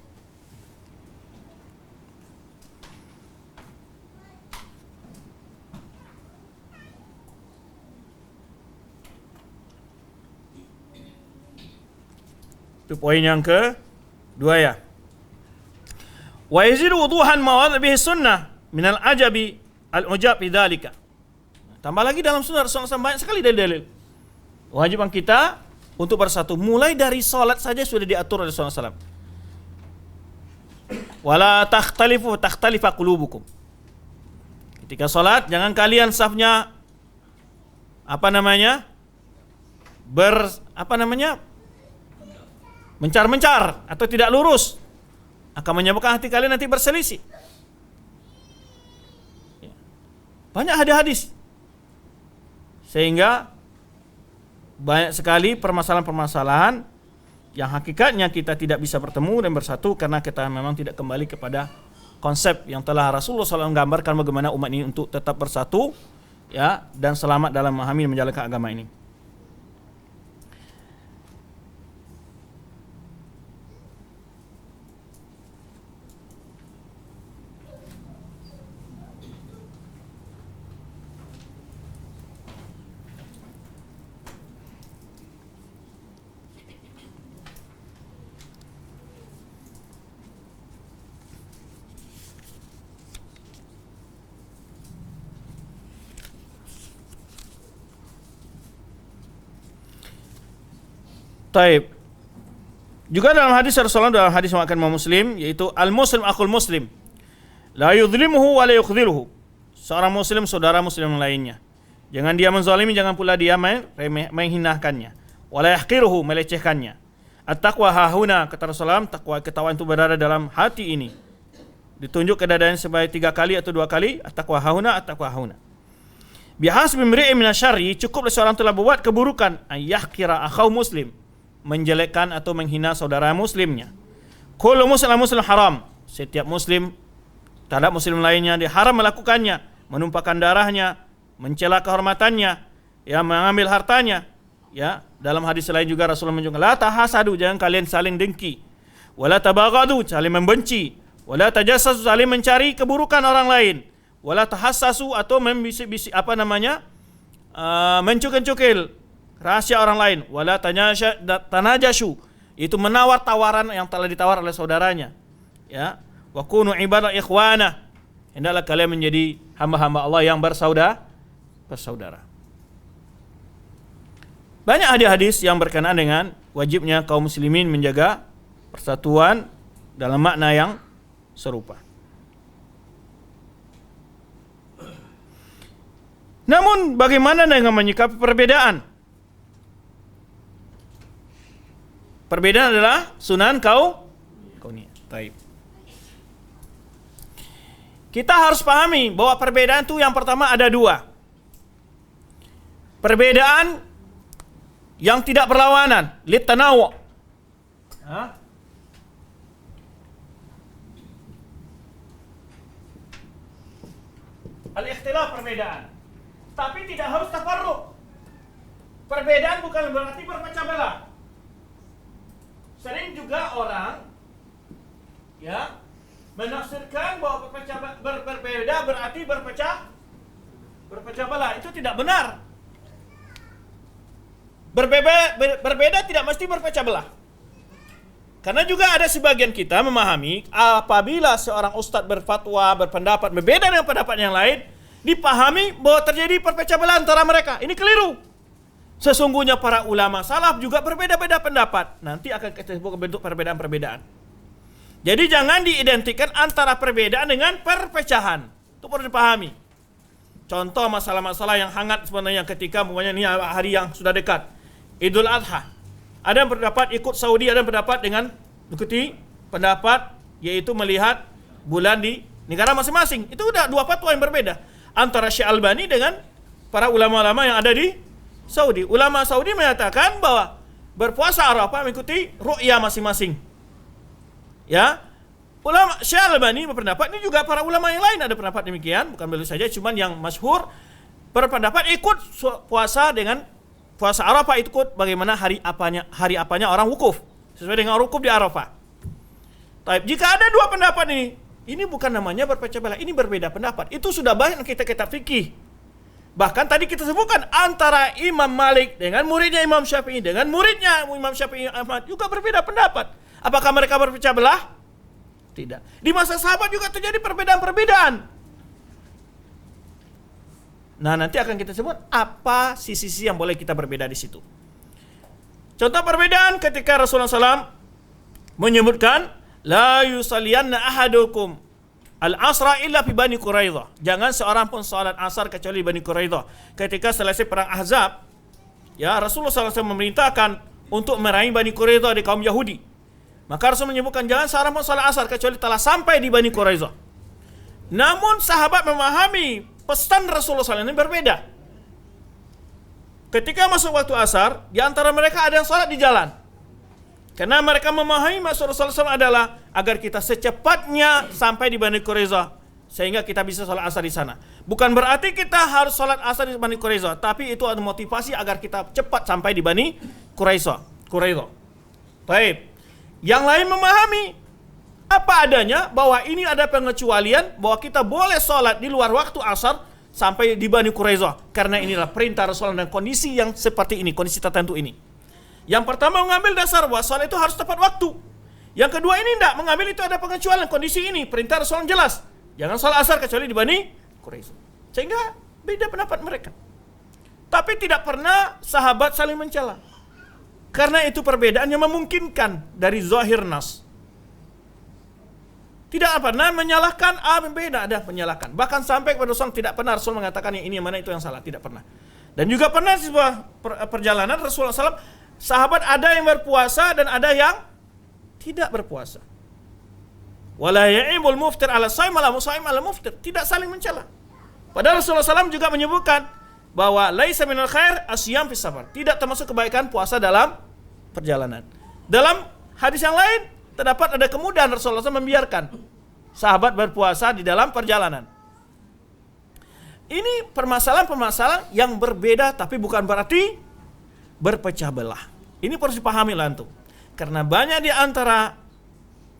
Itu poin yang kedua ya. Wa yazidu wuduhan ma wadha bihi sunnah minal ajabi al-ujab bidzalika. Tambah lagi dalam sunnah Rasulullah SAW banyak sekali dalil-dalil. Kewajiban kita untuk bersatu mulai dari salat saja sudah diatur oleh Rasulullah SAW. Wala takhtalifa qulubukum. Ketika salat jangan kalian safnya mencar-mencar atau tidak lurus, akan menyebabkan hati kalian nanti berselisih. Banyak hadis-hadis, sehingga banyak sekali permasalahan-permasalahan yang hakikatnya kita tidak bisa bertemu dan bersatu karena kita memang tidak kembali kepada konsep yang telah Rasulullah SAW gambarkan bagaimana umat ini untuk tetap bersatu, ya, dan selamat dalam memahami dan menjalankan agama ini. Taib. Juga dalam hadis Rasulullah, dalam hadis yang akan Muslim, yaitu al-muslim akhul muslim, la yudhlimuhu wa la yukhdhiluhu. Seorang muslim saudara muslim lainnya, jangan dia menzalimi, jangan pula dia menghinakannya, wa la yahqiruhu, melecehkannya. At-taqwa hahuna, kata Rasulullah, takwa ketakwaan itu berada dalam hati ini. Ditunjuk kedadaan sebanyak 3 kali atau 2 kali, at-taqwa hahuna, at-taqwa hahuna. Bihasbi imri'in minasyarri, cukup seorang telah berbuat keburukan, ayyahqira akhahu muslim, menjelekkan atau menghina saudara muslimnya. Kullu muslim haram, setiap muslim terhadap muslim lainnya dia haram melakukannya, menumpahkan darahnya, mencela kehormatannya, ya, mengambil hartanya, ya. Dalam hadis lain juga Rasulullah menunjukkan, la tahasadu, jangan kalian saling dengki, wala tabaghadu, saling membenci, wala tajassasu, saling mencari keburukan orang lain, wala tahassasu, atau membisik-bisik mencukil-cukil rahasia orang lain, wala tanajashu, itu menawar tawaran yang telah ditawar oleh saudaranya, ya. Wa kunu ibadah ikhwana, hendaklah kalian menjadi hamba-hamba Allah yang bersaudara. Banyak hadis-hadis yang berkenaan dengan wajibnya kaum muslimin menjaga persatuan dalam makna yang serupa. Namun bagaimana dengan menyikapi perbedaan? Perbedaan adalah sunan kauniyah. Baik. Kita harus pahami bahwa perbedaan itu yang pertama ada 2. Perbedaan yang tidak berlawanan, litanawu'. Al-ikhtilaf, perbedaan. Tapi tidak harus tafarruq. Perbedaan bukan berarti berpecah belah. Sering juga orang, ya, menafsirkan bahwa berbeda berarti berpecah belah. Itu tidak benar. Berbeda tidak mesti berpecah belah. Karena juga ada sebagian kita memahami apabila seorang ustadz berfatwa, berpendapat berbeda dengan pendapat yang lain, dipahami bahwa terjadi perpecah belah antara mereka. Ini keliru. Sesungguhnya para ulama salaf juga berbeda-beda pendapat. Nanti akan kita bentuk perbedaan-perbedaan. Jadi jangan diidentikan antara perbedaan dengan perpecahan. Itu perlu dipahami. Contoh masalah-masalah yang hangat sebenarnya ketika umpamanya ini hari yang sudah dekat, Idul Adha. Ada yang berpendapat ikut Saudi, ada yang berpendapat dengan ikuti pendapat yaitu melihat bulan di negara masing-masing. Itu udah 2 fatwa yang berbeda antara Syekh Albani dengan para ulama-ulama yang ada di Saudi. Ulama Saudi menyatakan bahwa berpuasa Arafah mengikuti ru'ya masing-masing. Ya. Ulama Syekh Al-Albani berpendapat, ini juga para ulama yang lain ada pendapat demikian, bukan beliau saja, cuman yang masyhur berpendapat ikut puasa dengan puasa Arafah, ikut bagaimana hari apanya orang wukuf, sesuai dengan wukuf di Arafah. Tapi jika ada dua pendapat ini bukan namanya berpecah belah, ini berbeda pendapat. Itu sudah banyak kita fikih. Bahkan tadi kita sebutkan antara Imam Malik dengan muridnya Imam Syafi'i, dengan muridnya Imam Syafi'i Ahmad juga berbeda pendapat. Apakah mereka berpecah belah? Tidak. Di masa sahabat juga terjadi perbedaan-perbedaan. Nah, nanti akan kita sebut apa sisi-sisi yang boleh kita berbeda di situ. Contoh perbedaan ketika Rasulullah SAW menyebutkan la yusalliyanna ahadukum al-asra illa fi Bani Quraidah. Jangan seorang pun salat asar kecuali Bani Quraidah. Ketika selesai perang Ahzab, ya Rasulullah SAW memerintahkan untuk meraih Bani Quraidah di kaum Yahudi. Maka Rasul menyebutkan jangan seorang pun salat asar kecuali telah sampai di Bani Quraidah. Namun sahabat memahami pesan Rasulullah SAW ini berbeda. Ketika masuk waktu asar, di antara mereka ada yang salat di jalan. Karena mereka memahami maksud Rasulullah SAW adalah agar kita secepatnya sampai di Bani Quraidah, sehingga kita bisa salat asar di sana. Bukan berarti kita harus salat asar di Bani Quraidah, tapi itu ada motivasi agar kita cepat sampai di Bani Quraidah. Baik. Yang lain memahami apa adanya bahwa ini ada pengecualian bahwa kita boleh sholat di luar waktu asar sampai di Bani Quraidah karena inilah perintah Rasulullah dan kondisi yang seperti ini, kondisi tertentu ini. Yang pertama mengambil dasar bahwa sholat itu harus tepat waktu. Yang kedua ini tidak mengambil itu ada pengecualian kondisi ini, perintah Rasulullah jelas. Jangan sholat asar kecuali di Bani Quraidah. Sehingga beda pendapat mereka. Tapi tidak pernah sahabat saling mencela. Karena itu perbedaan yang memungkinkan dari zahir nas. Tidak pernah menyalahkan beda ada menyalahkan. Bahkan sampai kepada Rasul tidak pernah Rasul mengatakan yang ini yang mana itu yang salah, tidak pernah. Dan juga pernah di sebuah perjalanan Rasulullah SAW, sahabat ada yang berpuasa dan ada yang tidak berpuasa. Wala ya'ibul muftir ala shaim ala musaim ala muftir, tidak saling mencela. Padahal Rasulullah SAW juga menyebutkan bahwa laisa minal khair asyam fis safar, tidak termasuk kebaikan puasa dalam perjalanan. Dalam hadis yang lain terdapat ada kemudahan Rasulullah SAW membiarkan sahabat berpuasa di dalam perjalanan. Ini permasalahan-permasalahan yang berbeda tapi bukan berarti berpecah belah. Ini perlu dipahami lah antum. Karena banyak di antara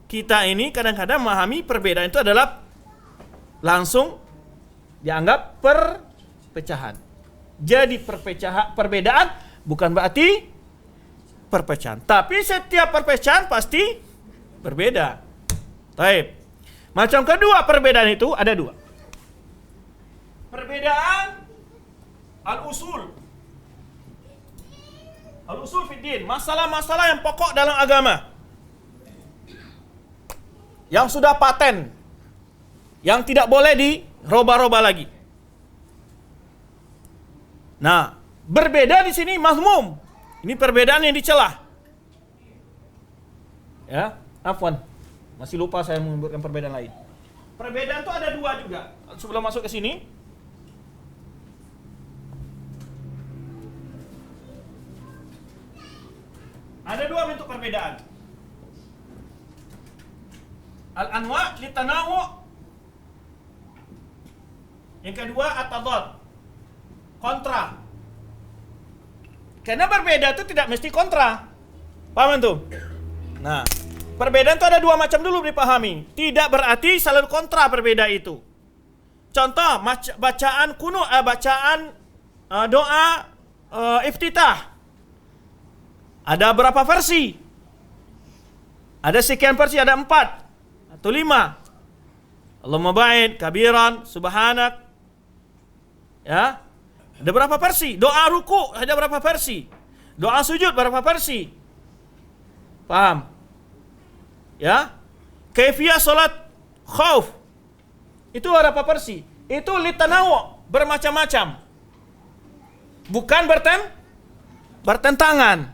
kita ini kadang-kadang memahami perbedaan itu adalah langsung dianggap perpecahan. Jadi perbedaan bukan berarti perpecahan. Tapi setiap perpecahan pasti berbeda. Baik. Macam kedua perbedaan itu ada dua. Perbedaan al-usul. Al-usul fiddin, masalah-masalah yang pokok dalam agama. Yang sudah paten. Yang tidak boleh diroba-roba lagi. Nah, berbeda di sini mazmum. Ini perbedaan yang dicela. Ya, afwan. Masih lupa saya menyebutkan perbedaan lain. Perbedaan itu ada dua juga. Sebelum masuk ke sini, ada dua bentuk perbedaan. Al-anwa' litanawu'. Yang kedua at-tadad. Kontra. Karena berbeda itu tidak mesti kontra. Paham tuh? Nah, perbedaan itu ada dua macam dulu dipahami. Tidak berarti selalu kontra berbeda itu. Contoh, bacaan kunut, bacaan doa iftitah. Ada berapa versi? Ada sekian versi, ada 4 atau 5. Allahumma ba'id kabiran subhanak. Ya. Ada berapa versi? Doa ruku ada berapa versi? Doa sujud berapa versi? Paham? Ya? Kaifiyah salat khauf itu berapa versi? Itu litanawu, bermacam-macam. Bukan bertentangan.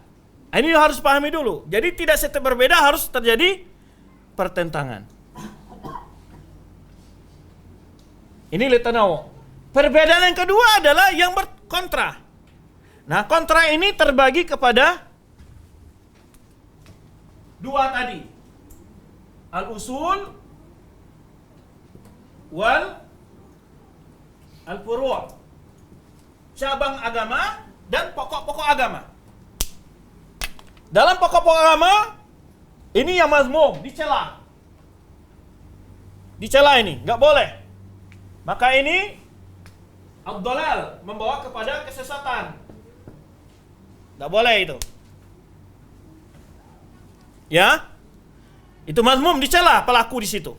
Ini harus pahami dulu. Jadi tidak setiap berbeda harus terjadi pertentangan. Ini litanawu. Perbedaan yang kedua adalah yang berkontra. Nah, kontra ini terbagi kepada dua tadi. Al-usul wal al-furu'. Cabang agama dan pokok-pokok agama. Dalam pokok-pokok agama, ini yang mazmum, dicela. Dicela ini, nggak boleh. Maka ini ad-dhalal, membawa kepada kesesatan. Nggak boleh itu. Ya, itu mazmum, dicela pelaku di situ.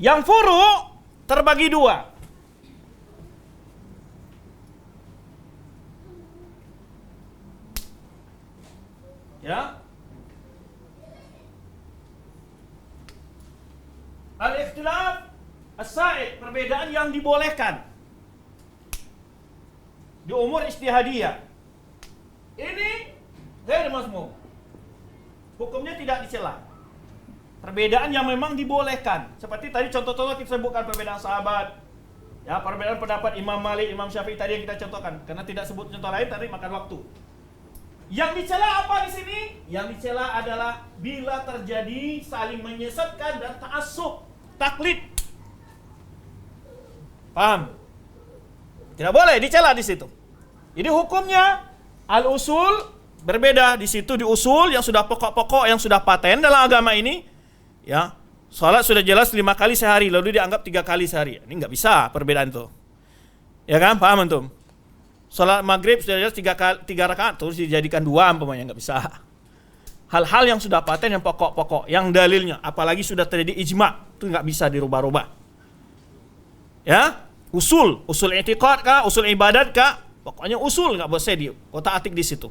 Yang furu' terbagi dua. Ya. Al-ikhtilaf as-sa'id, perbedaan yang dibolehkan di umur ijtihadiyah. Ini ghair mazmum. Hukumnya tidak dicela. Perbedaan yang memang dibolehkan. Seperti tadi contoh-contoh kita sebutkan perbedaan sahabat. Ya, perbedaan pendapat Imam Malik, Imam Syafi'i tadi yang kita contohkan. Karena tidak sebut contoh lain tadi makan waktu. Yang dicela apa di sini? Yang dicela adalah bila terjadi saling menyesatkan dan ta'assub, taklid. Paham? Tidak boleh dicela di situ. Jadi hukumnya al-usul berbeda. Di situ di usul yang sudah pokok-pokok yang sudah paten dalam agama ini, ya. Salat sudah jelas 5 kali sehari, lalu dianggap 3 kali sehari. Ini nggak bisa perbedaan itu. Ya kan? Paham antum? Salat maghrib sudah jelas 3 rakaat, terus dijadikan 2 umpamanya, nggak bisa. Hal-hal yang sudah paten, yang pokok-pokok, yang dalilnya, apalagi sudah terjadi ijma, itu nggak bisa dirubah-rubah. Ya, usul i'tiqad kah, usul ibadat kah, pokoknya usul nggak boleh di otak-atik di situ.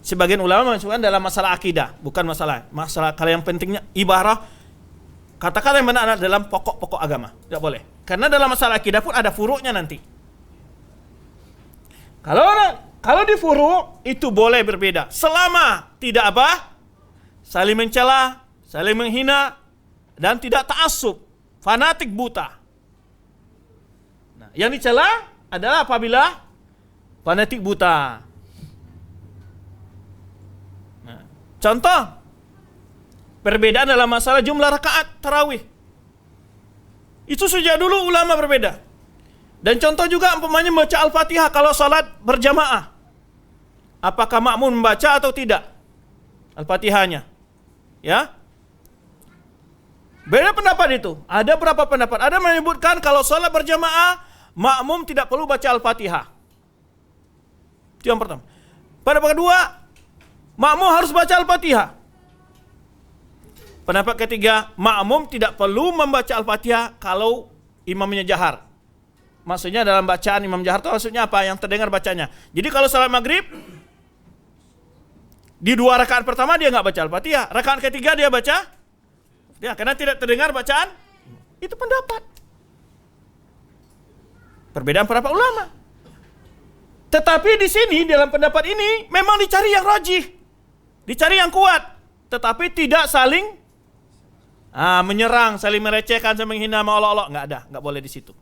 Sebagian ulama menunjukkan dalam masalah akidah, bukan masalah kalau yang pentingnya ibarah, kata-kata yang benar adalah dalam pokok-pokok agama, tidak boleh. Karena dalam masalah akidah pun ada furuknya nanti. Kalau di furu' itu boleh berbeda selama tidak apa? Saling mencela, saling menghina, dan tidak ta'assub, fanatik buta. Nah, yang dicela adalah apabila fanatik buta. Nah, contoh perbedaan dalam masalah jumlah rakaat tarawih. Itu sejak dulu ulama berbeda. Dan contoh juga umpamanya membaca Al-Fatihah kalau salat berjamaah. Apakah makmum membaca atau tidak Al-Fatihahnya? Ya. Beda pendapat itu. Ada berapa pendapat? Ada menyebutkan kalau salat berjamaah makmum tidak perlu baca Al-Fatihah. Itu yang pertama. Pendapat kedua, makmum harus baca Al-Fatihah. Pendapat ketiga, makmum tidak perlu membaca Al-Fatihah kalau imamnya jahar. Maksudnya dalam bacaan imam jahar itu maksudnya apa? Yang terdengar bacanya. Jadi kalau salat maghrib, di 2 rakaat pertama dia nggak baca Al-Fatihah. Rakaat ketiga dia baca, ya, karena tidak terdengar bacaan. Itu pendapat. Perbedaan pendapat ulama. Tetapi di sini dalam pendapat ini memang dicari yang rajih, dicari yang kuat, tetapi tidak saling menyerang, saling merecehkan, saling menghina, mengolok-olok, nggak boleh di situ.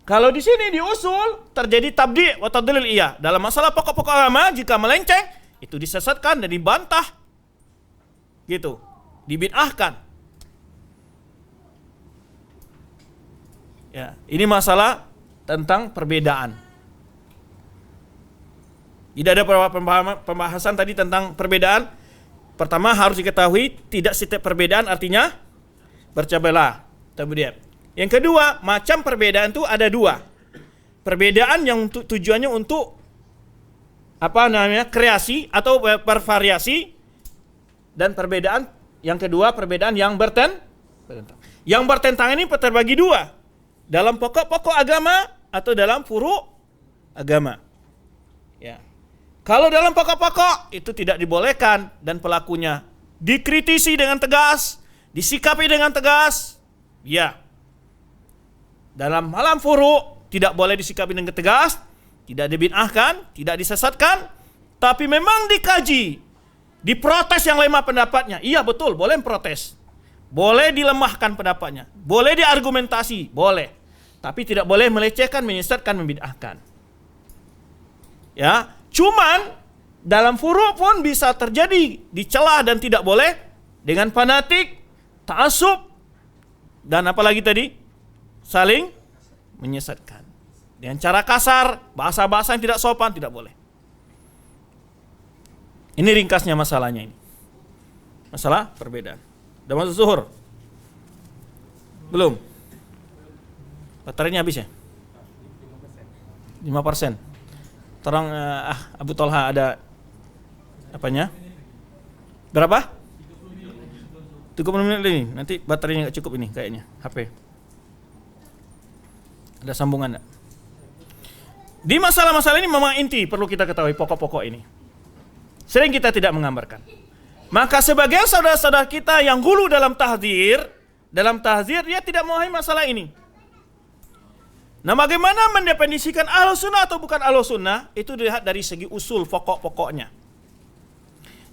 Kalau di sini di usul terjadi tabdi' wa tadlil iya. Dalam masalah pokok-pokok agama jika melenceng itu disesatkan dan dibantah. Gitu. Dibid'ahkan. Ya, ini masalah tentang perbedaan. Tidak ada pembahasan tadi tentang perbedaan. Pertama harus diketahui tidak setiap perbedaan artinya bercabelah. Kemudian yang kedua, macam perbedaan itu ada 2. Perbedaan yang tujuannya untuk kreasi atau bervariasi, dan perbedaan yang kedua perbedaan yang bertentang. Yang bertentangan ini terbagi 2. Dalam pokok-pokok agama atau dalam furu' agama. Ya. Kalau dalam pokok-pokok itu tidak dibolehkan dan pelakunya dikritisi dengan tegas, disikapi dengan tegas. Ya. Dalam alam furu' tidak boleh disikapi dengan tegas, tidak dibid'ahkan, tidak disesatkan, tapi memang dikaji, diprotes yang lemah pendapatnya. Iya betul, boleh protes. boleh dilemahkan pendapatnya, boleh diargumentasi, boleh. Tapi tidak boleh melecehkan, menyesatkan, membid'ahkan. Ya, cuman dalam furu' pun bisa terjadi dicela dan tidak boleh dengan fanatik, ta'assub, dan apalagi tadi saling menyesatkan. Dengan cara kasar, bahasa-bahasa yang tidak sopan, tidak boleh. Ini ringkasnya masalahnya ini. Masalah perbedaan. Udah masuk zuhur? Belum? Baterainya habis ya? 5%. Tolong Abu Tolha ada apanya? Berapa? 30 menit ini. Nanti baterainya nggak cukup ini kayaknya. HP. Ada sambungan enggak? Di masalah-masalah ini memang inti perlu kita ketahui pokok-pokok ini. Sering kita tidak menggambarkan. Maka sebagian saudara-saudara kita yang hulu dalam tahdzir dia tidak memahami masalah ini. Nah, bagaimana mendefinisikan ahlus sunnah atau bukan ahlus sunnah? Itu dilihat dari segi usul pokok-pokoknya.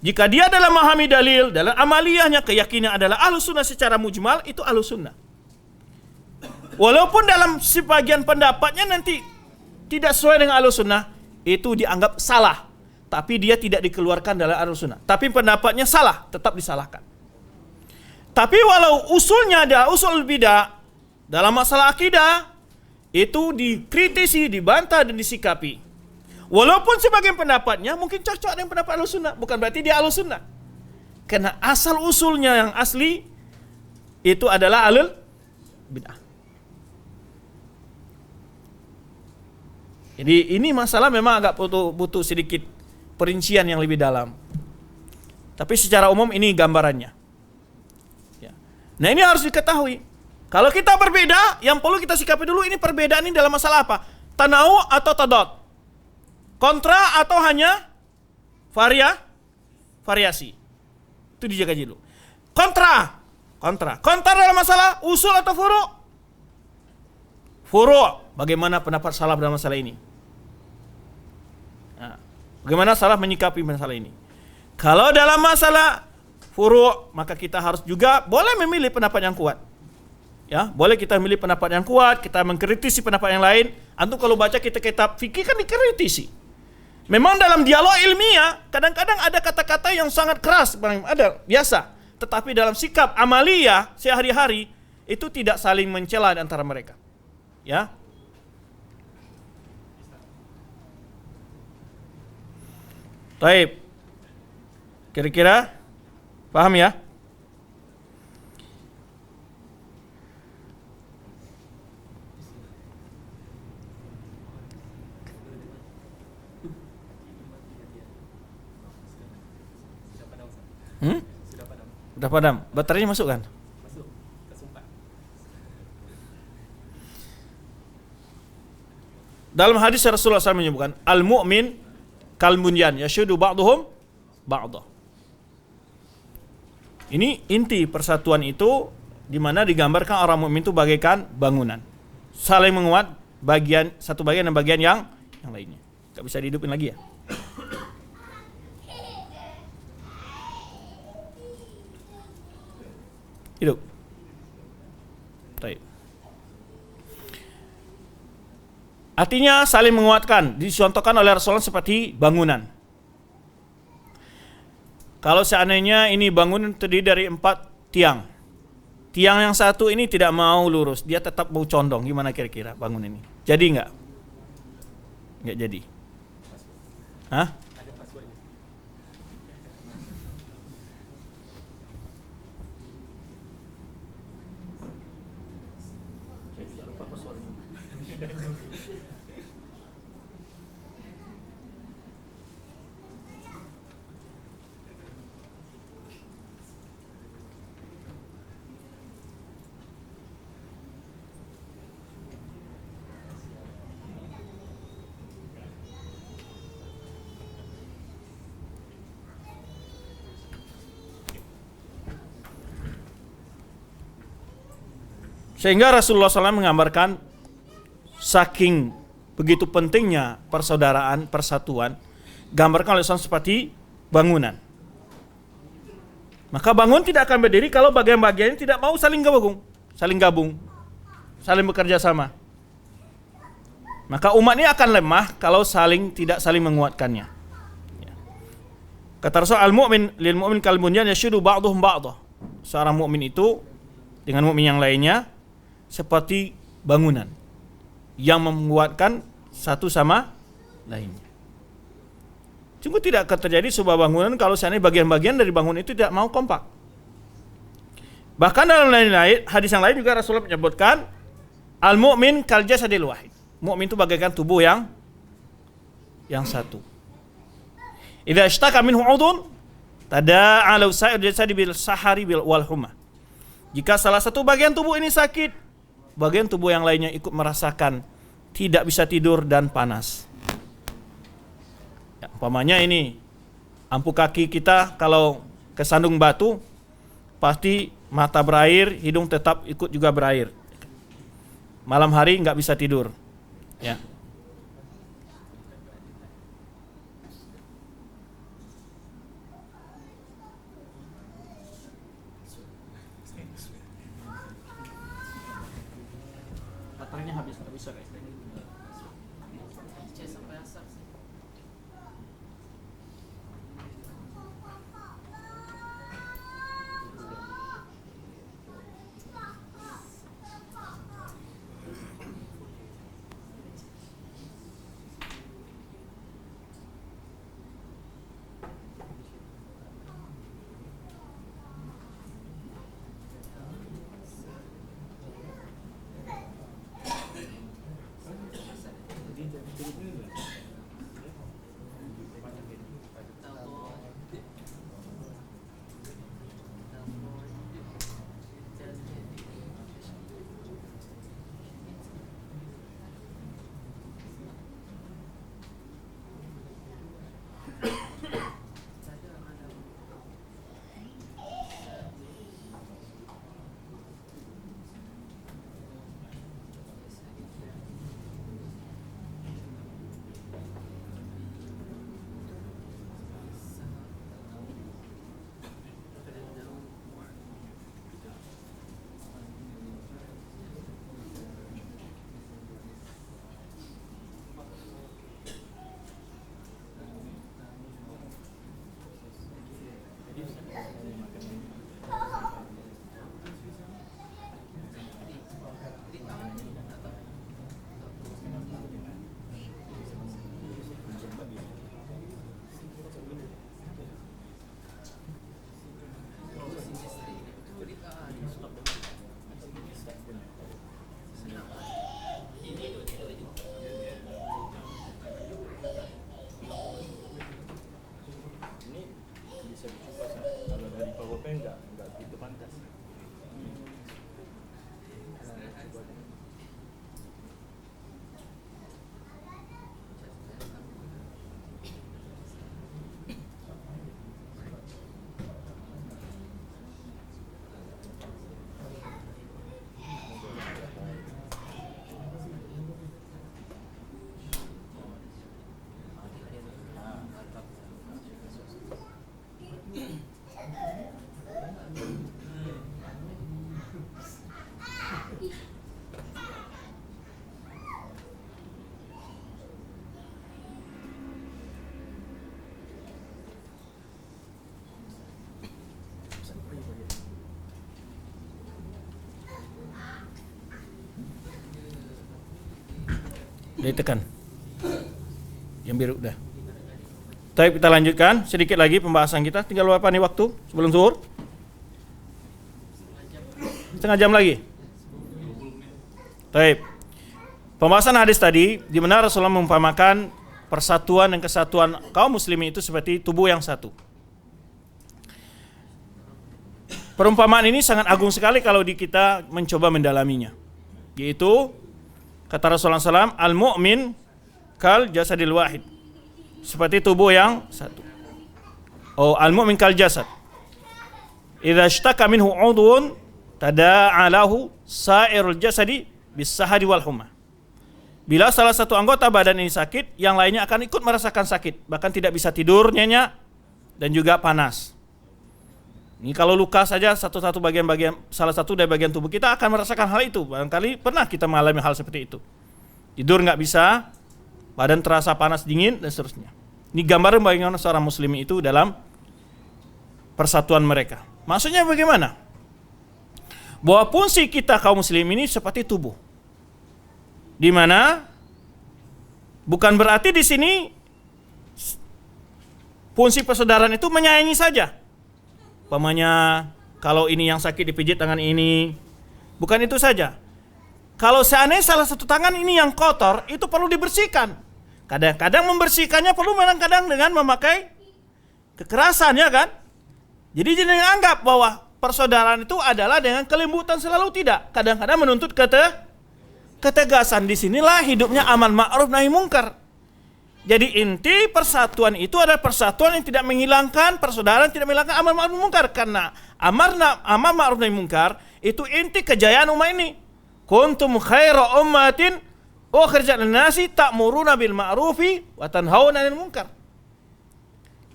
Jika dia dalam memahami dalil, dalam amaliyahnya keyakinan adalah ahlus sunnah secara mujmal, itu ahlus sunnah. Walaupun dalam sebagian pendapatnya nanti tidak sesuai dengan ahlus sunnah, itu dianggap salah. Tapi dia tidak dikeluarkan dalam ahlus sunnah. Tapi pendapatnya salah, tetap disalahkan. Tapi walau usulnya ada usul bidah, dalam masalah akidah, itu dikritisi, dibantah dan disikapi. Walaupun sebagian pendapatnya mungkin cocok dengan pendapat ahlus sunnah, bukan berarti dia ahlus sunnah. Karena asal usulnya yang asli itu adalah ahlul bid'ah. Jadi ini masalah memang agak butuh sedikit perincian yang lebih dalam. Tapi secara umum ini gambarannya. Ya. Nah, ini harus diketahui. Kalau kita berbeda, yang perlu kita sikapi dulu ini perbedaan ini dalam masalah apa? Tanawu atau tadad? Kontra atau hanya variasi? Itu dijaga dulu. Kontra dalam masalah usul atau furu'? Furu'. Bagaimana pendapat salaf dalam masalah ini? Nah, bagaimana salaf menyikapi masalah ini? Kalau dalam masalah furu', maka kita harus juga boleh memilih pendapat yang kuat. Ya, boleh kita memilih pendapat yang kuat, kita mengkritisi pendapat yang lain. Antum kalau baca kitab fikih kan dikritisi. Memang dalam dialog ilmiah kadang-kadang ada kata-kata yang sangat keras, ada biasa. Tetapi dalam sikap amaliyah sehari-hari itu tidak saling mencela antara mereka. Ya. Baik. Kira-kira paham ya? Sudah padam. Baterainya masuk kan? Masuk. Kesumpah. Dalam hadis Rasulullah SAW menyebutkan al-mu'min kal bunyan yashudu ba'duhum ba'dah. Ini inti persatuan itu di mana digambarkan orang mukmin itu bagaikan bangunan. Saling menguat satu bagian dan bagian yang lainnya. Enggak bisa dihidupin lagi ya? Hidup. Baik. Artinya saling menguatkan, dicontohkan oleh Rasulullah seperti bangunan. Kalau seandainya ini bangunan terdiri dari 4 tiang. Tiang yang satu ini tidak mau lurus, dia tetap mau condong. Gimana kira-kira bangun ini? Jadi enggak? Enggak jadi. Hah? Sehingga Rasulullah SAW menggambarkan saking begitu pentingnya persaudaraan, persatuan, gambarkan oleh Rasulullah seperti bangunan. Maka bangun tidak akan berdiri kalau bagian-bagiannya tidak mau saling gabung, saling bekerja sama. Maka umat ini akan lemah kalau tidak saling menguatkannya. Kata Rasul, al-mu'min lil mu'min kal bunyan yashuddu ba'dhum ba'dha. Seorang mukmin itu dengan mukmin yang lainnya seperti bangunan yang menguatkan satu sama lainnya. Sungguh tidak akan terjadi sebuah bangunan kalau seandainya bagian-bagian dari bangunan itu tidak mau kompak. Bahkan dalam hadis yang lain juga Rasulullah menyebutkan al-mu'min kal jasadil wahid. Mukmin itu bagaikan tubuh yang satu. Idza ishtaka minhu 'udhun tada'a lahu sa'ir jasadi bil sahari wal humma. Jika salah satu bagian tubuh ini sakit, bagian tubuh yang lainnya ikut merasakan tidak bisa tidur dan panas. Ya, umpamanya ini ampu kaki kita kalau kesandung batu pasti mata berair, hidung tetap ikut juga berair. Malam hari nggak bisa tidur. Ya. Baterainya habis, nggak bisa guys. Ditekan. Yang biru udah. Baik, kita lanjutkan sedikit lagi pembahasan kita. Tinggal berapa nih waktu sebelum zuhur? Setengah jam lagi. Baik. Pembahasan hadis tadi di mana Rasulullah mengumpamakan persatuan dan kesatuan kaum muslimin itu seperti tubuh yang satu. Perumpamaan ini sangat agung sekali kalau kita mencoba mendalaminya. Yaitu kata Rasulullah SAW, al-mu'min kal jasadil wahid. Seperti tubuh yang satu. Oh, al-mu'min kal jasad. Idza ishtaka minhu 'udhun tada'a lahu sa'irul jasadi bis-sahari wal humma. Bila salah satu anggota badan ini sakit, yang lainnya akan ikut merasakan sakit, bahkan tidak bisa tidur, nyenyak dan juga panas. Ini kalau luka saja satu-satu bagian-bagian, salah satu dari bagian tubuh kita akan merasakan hal itu. Barangkali pernah kita mengalami hal seperti itu. Tidur nggak bisa, badan terasa panas dingin dan seterusnya. Ini gambaran bagaimana seorang muslim itu dalam persatuan mereka. Maksudnya bagaimana? Bahwa fungsi kita kaum muslim ini seperti tubuh. Di mana bukan berarti di sini fungsi persaudaraan itu menyayangi saja. Umpamanya kalau ini yang sakit dipijit tangan ini, bukan itu saja. Kalau seandainya salah satu tangan ini yang kotor, itu perlu dibersihkan. Kadang-kadang membersihkannya perlu kadang-kadang dengan memakai kekerasan, ya kan? Jadi jangan anggap bahwa persaudaraan itu adalah dengan kelembutan, selalu tidak. Kadang-kadang menuntut ketegasan. Disinilah hidupnya amar ma'ruf nahi mungkar. Jadi inti persatuan itu adalah persatuan yang tidak menghilangkan persaudaraan, tidak menghilangkan amar ma'ruf nahi mungkar. Karena amar ma'ruf nahi mungkar itu inti kejayaan umat ini. Kuntum khaira ummatin ukhrijat lin-nasi ta'muruna bil ma'rufi wa tanhauna 'anil munkar.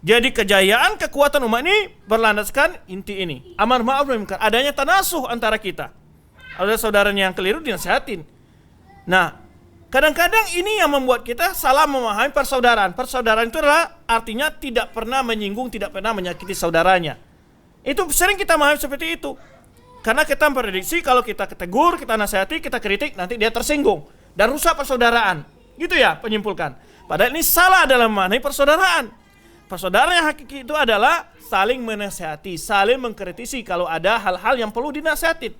Jadi kejayaan kekuatan umat ini berlandaskan inti ini, amar ma'ruf nahi mungkar. Adanya tanasuh antara kita. Ada saudaranya yang keliru dinasihatin. Nah, kadang-kadang ini yang membuat kita salah memahami persaudaraan. Persaudaraan itu adalah artinya tidak pernah menyinggung, tidak pernah menyakiti saudaranya. Itu sering kita memahami seperti itu. Karena kita memprediksi kalau kita tegur, kita nasihati, kita kritik, nanti dia tersinggung dan rusak persaudaraan. Gitu ya, penyimpulkan. Padahal ini salah dalam memahami persaudaraan. Persaudaraan yang hakiki itu adalah saling menasihati, saling mengkritisi kalau ada hal-hal yang perlu dinasihatin.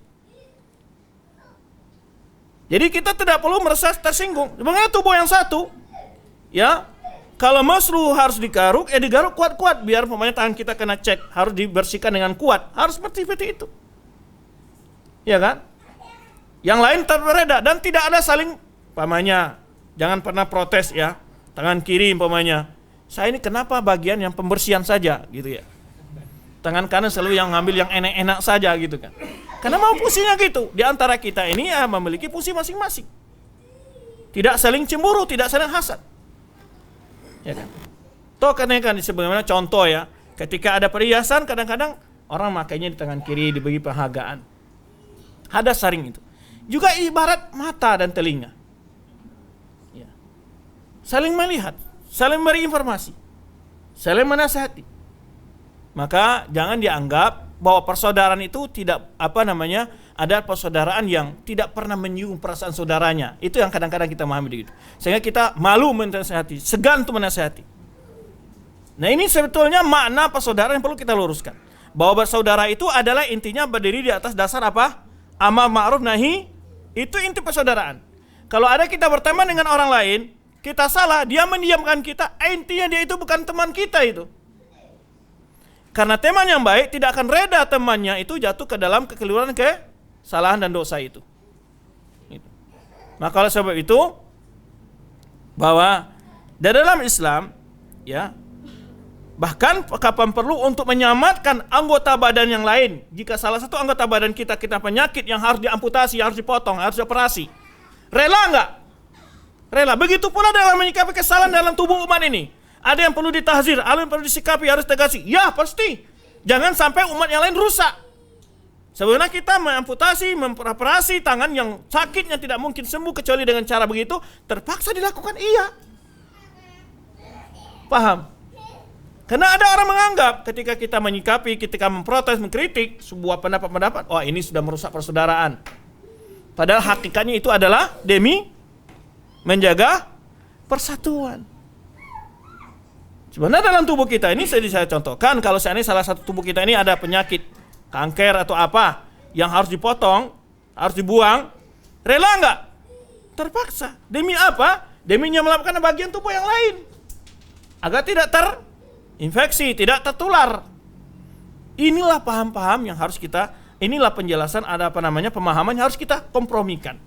Jadi kita tidak perlu merasa tersinggung. Sebenarnya tubuh yang satu, ya, kalau mesru harus digaruk, digaruk kuat-kuat biar pemain tangan kita kena cek, harus dibersihkan dengan kuat, harus seperti itu, ya kan? Yang lain terbeda dan tidak ada saling, pamanya, jangan pernah protes ya, tangan kiri pamanya, saya ini kenapa bagian yang pembersihan saja, gitu ya. Tangan kanan selalu yang ngambil yang enak-enak saja, gitu kan. Karena mau fungsinya gitu. Di antara kita ini ya memiliki fungsi masing-masing. Tidak saling cemburu, tidak saling hasad. Ya kan? Toh karena kan sebagaimana contoh ya, ketika ada perhiasan kadang-kadang orang makainya di tangan kiri dibagi penghargaan. Ada saring itu. Juga ibarat mata dan telinga. Ya. Saling melihat, saling beri informasi, saling menasihati. Maka jangan dianggap bahwa persaudaraan itu tidak ada persaudaraan yang tidak pernah menyinggung perasaan saudaranya. Itu yang kadang-kadang kita memahami begitu. Sehingga kita malu menasihati, segan untuk menasihati. Nah, ini sebetulnya makna persaudaraan yang perlu kita luruskan. Bahwa bersaudara itu adalah intinya berdiri di atas dasar apa? Amar ma'ruf nahi, itu inti persaudaraan. Kalau ada kita berteman dengan orang lain, kita salah, dia mendiamkan kita, intinya dia itu bukan teman kita itu. Karena teman yang baik tidak akan reda temannya itu jatuh ke dalam kekeliruan, kesalahan dan dosa itu. Maka oleh sebab itu bahwa di dalam Islam ya, bahkan kapan perlu untuk menyelamatkan anggota badan yang lain. Jika salah satu anggota badan kita penyakit yang harus diamputasi, yang harus dipotong, harus dioperasi, rela enggak? Rela. Begitu pula dalam menyikapi kesalahan dalam tubuh umat ini. Ada yang perlu ditahzir, ada yang perlu disikapi, harus tegasi. Ya pasti. Jangan sampai umat yang lain rusak. Sebenarnya kita mengamputasi, memperasi tangan yang sakitnya tidak mungkin sembuh kecuali dengan cara begitu, terpaksa dilakukan, iya. Paham? Karena ada orang menganggap ketika kita menyikapi, ketika memprotes, mengkritik sebuah pendapat-pendapat, oh ini sudah merusak persaudaraan. Padahal hakikatnya itu adalah demi menjaga persatuan. Sebenarnya dalam tubuh kita ini saya contohkan, kalau seandainya salah satu tubuh kita ini ada penyakit, kanker atau apa, yang harus dipotong, harus dibuang, rela enggak? Terpaksa. Demi apa? Demi melakukan bagian tubuh yang lain. Agar tidak terinfeksi, tidak tertular. Inilah paham-paham yang harus kita, inilah penjelasan pemahaman yang harus kita kompromikan.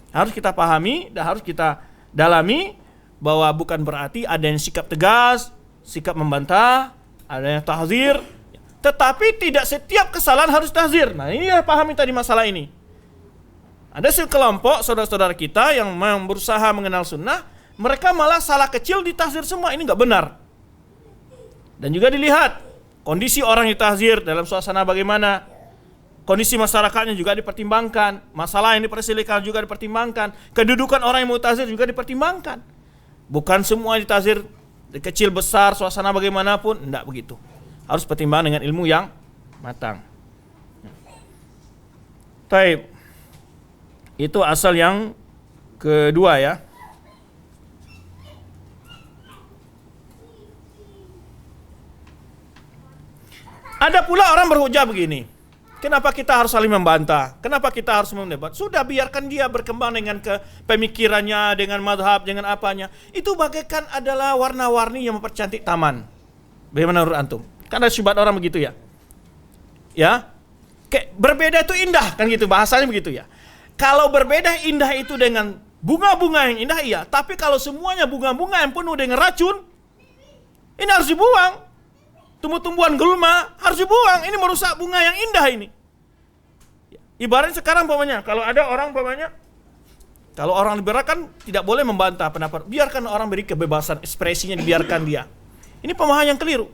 Harus kita pahami dan harus kita dalami bahwa bukan berarti ada yang sikap tegas, sikap membantah, ada yang tahzir, tetapi tidak setiap kesalahan harus tahzir. Nah, ini ya pahami tadi masalah ini. Ada sekelompok saudara-saudara kita yang berusaha mengenal sunnah, mereka malah salah kecil ditahzir semua, ini nggak benar. Dan juga dilihat Kondisi orang ditazir dalam suasana bagaimana, kondisi masyarakatnya juga dipertimbangkan, masalah yang diperselisihkan juga dipertimbangkan, kedudukan orang yang mutazir juga dipertimbangkan. Bukan semua ditazir kecil besar, suasana bagaimanapun, tidak begitu. Harus pertimbangkan dengan ilmu yang matang. Taib. Itu asal yang kedua ya. Ada pula orang berhujah begini. Kenapa kita harus saling membantah? Kenapa kita harus mendebat? Sudah biarkan dia berkembang dengan pemikirannya, dengan madhab, dengan apanya. Itu bagaikan adalah warna-warni yang mempercantik taman. Bagaimana menurut antum? Kan ada syubhat orang begitu ya. Ya, kayak berbeda itu indah kan gitu, bahasanya begitu ya. Kalau berbeda indah itu dengan bunga-bunga yang indah iya, tapi kalau semuanya bunga-bunga yang penuh dengan racun, ini harus dibuang. Tumbuh-tumbuhan gulma harus dibuang, ini merusak bunga yang indah ini. Ibaratnya sekarang umpamanya, kalau ada orang umpamanya, kalau orang liberal kan tidak boleh membantah pendapat, biarkan orang beri kebebasan ekspresinya, dibiarkan dia. Ini pemahaman yang keliru.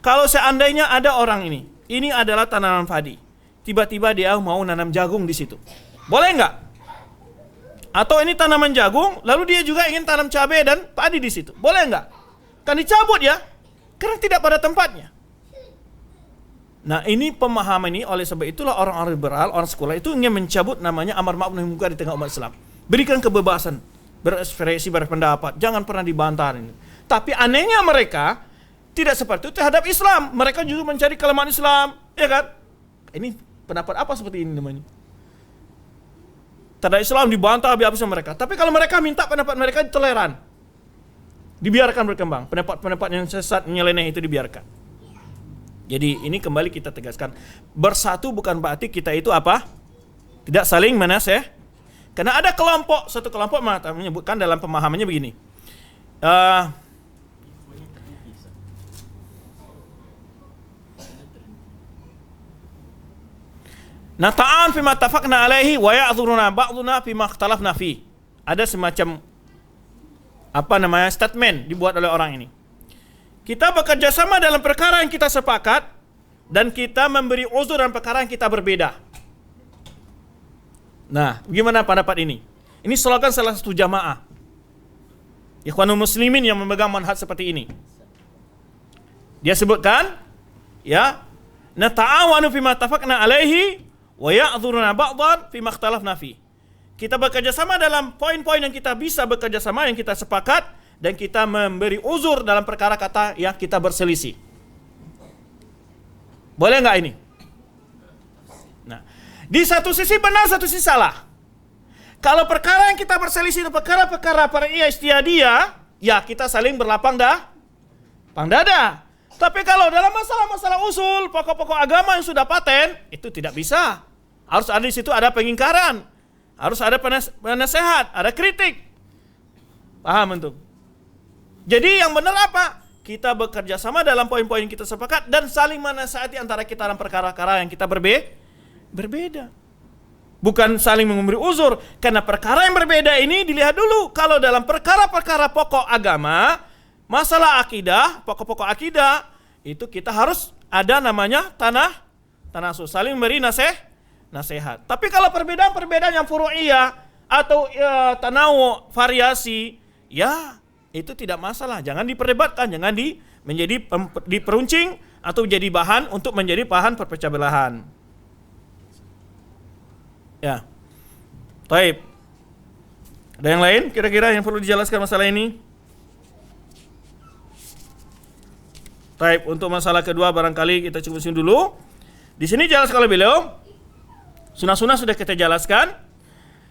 Kalau seandainya ada orang ini adalah tanaman padi, tiba-tiba dia mau nanam jagung di situ, boleh nggak? Atau ini tanaman jagung, lalu dia juga ingin tanam cabai dan padi di situ, boleh nggak? Kan dicabut ya, karena tidak pada tempatnya. Nah ini pemahaman ini, oleh sebab itulah orang-orang liberal, orang sekolah itu ingin mencabut namanya amar ma'ruf nahi munkar di tengah umat Islam. Berikan kebebasan berekspresi, berpendapat, jangan pernah dibantah ini. Tapi anehnya mereka tidak seperti itu terhadap Islam. Mereka justru mencari kelemahan Islam, ya kan? Ini pendapat apa seperti ini namanya? Terhadap Islam dibantah habis-habisan mereka. Tapi kalau mereka minta pendapat mereka toleran, dibiarkan berkembang. Pendapat-pendapat yang sesat, nyeleneh itu dibiarkan. Jadi ini kembali kita tegaskan, bersatu bukan berarti kita itu apa? Tidak saling menaseh. Karena ada kelompok, satu kelompok menyebutkan dalam pemahamannya begini. Nata'an fima tafaqna alaihi wa ya'dhuruna ba'duna fima ikhtalafna fi. Ada semacam statement dibuat oleh orang ini. Kita bekerja sama dalam perkara yang kita sepakat dan kita memberi uzur dalam perkara yang kita berbeda. Nah, bagaimana pendapat ini? Ini slogan salah satu jamaah Ikhwanul Muslimin yang memegang manhaj seperti ini. Dia sebutkan, ya, nata'awanu fima tafaqna alaihi wa ya'dhuruna ba'dhan fima ikhtalafna fi. Kita bekerja sama dalam poin-poin yang kita bisa bekerja sama, yang kita sepakat, dan kita memberi uzur dalam perkara kata yang kita berselisih. Boleh nggak ini? Nah, di satu sisi benar, satu sisi salah. Kalau perkara yang kita berselisih itu perkara-perkara far'iyah ijtihadiyah, ya kita saling berlapang dada. Tapi kalau dalam masalah-masalah usul, pokok-pokok agama yang sudah paten, itu tidak bisa. Harus ada di situ ada pengingkaran, harus ada penasehat, ada kritik. Paham antum? Jadi yang benar apa? Kita bekerja sama dalam poin-poin yang kita sepakat dan saling menasihati antara kita dalam perkara-perkara yang kita berbeda. Bukan saling memberi uzur, karena perkara yang berbeda ini dilihat dulu. Kalau dalam perkara-perkara pokok agama, masalah akidah, pokok-pokok akidah, itu kita harus ada namanya tanasuh, saling memberi nasihat. Tapi kalau perbedaan-perbedaan yang furu'iyah atau tanawu, variasi, ya itu tidak masalah, jangan diperdebatkan, jangan menjadi diperuncing atau jadi bahan untuk menjadi bahan perpecah belahan. Ya. Taib. Ada yang lain kira-kira yang perlu dijelaskan masalah ini? Taib, untuk masalah kedua barangkali kita cukup sini dulu. Di sini jelaskan oleh beliau, sunnah-sunnah sudah kita jelaskan.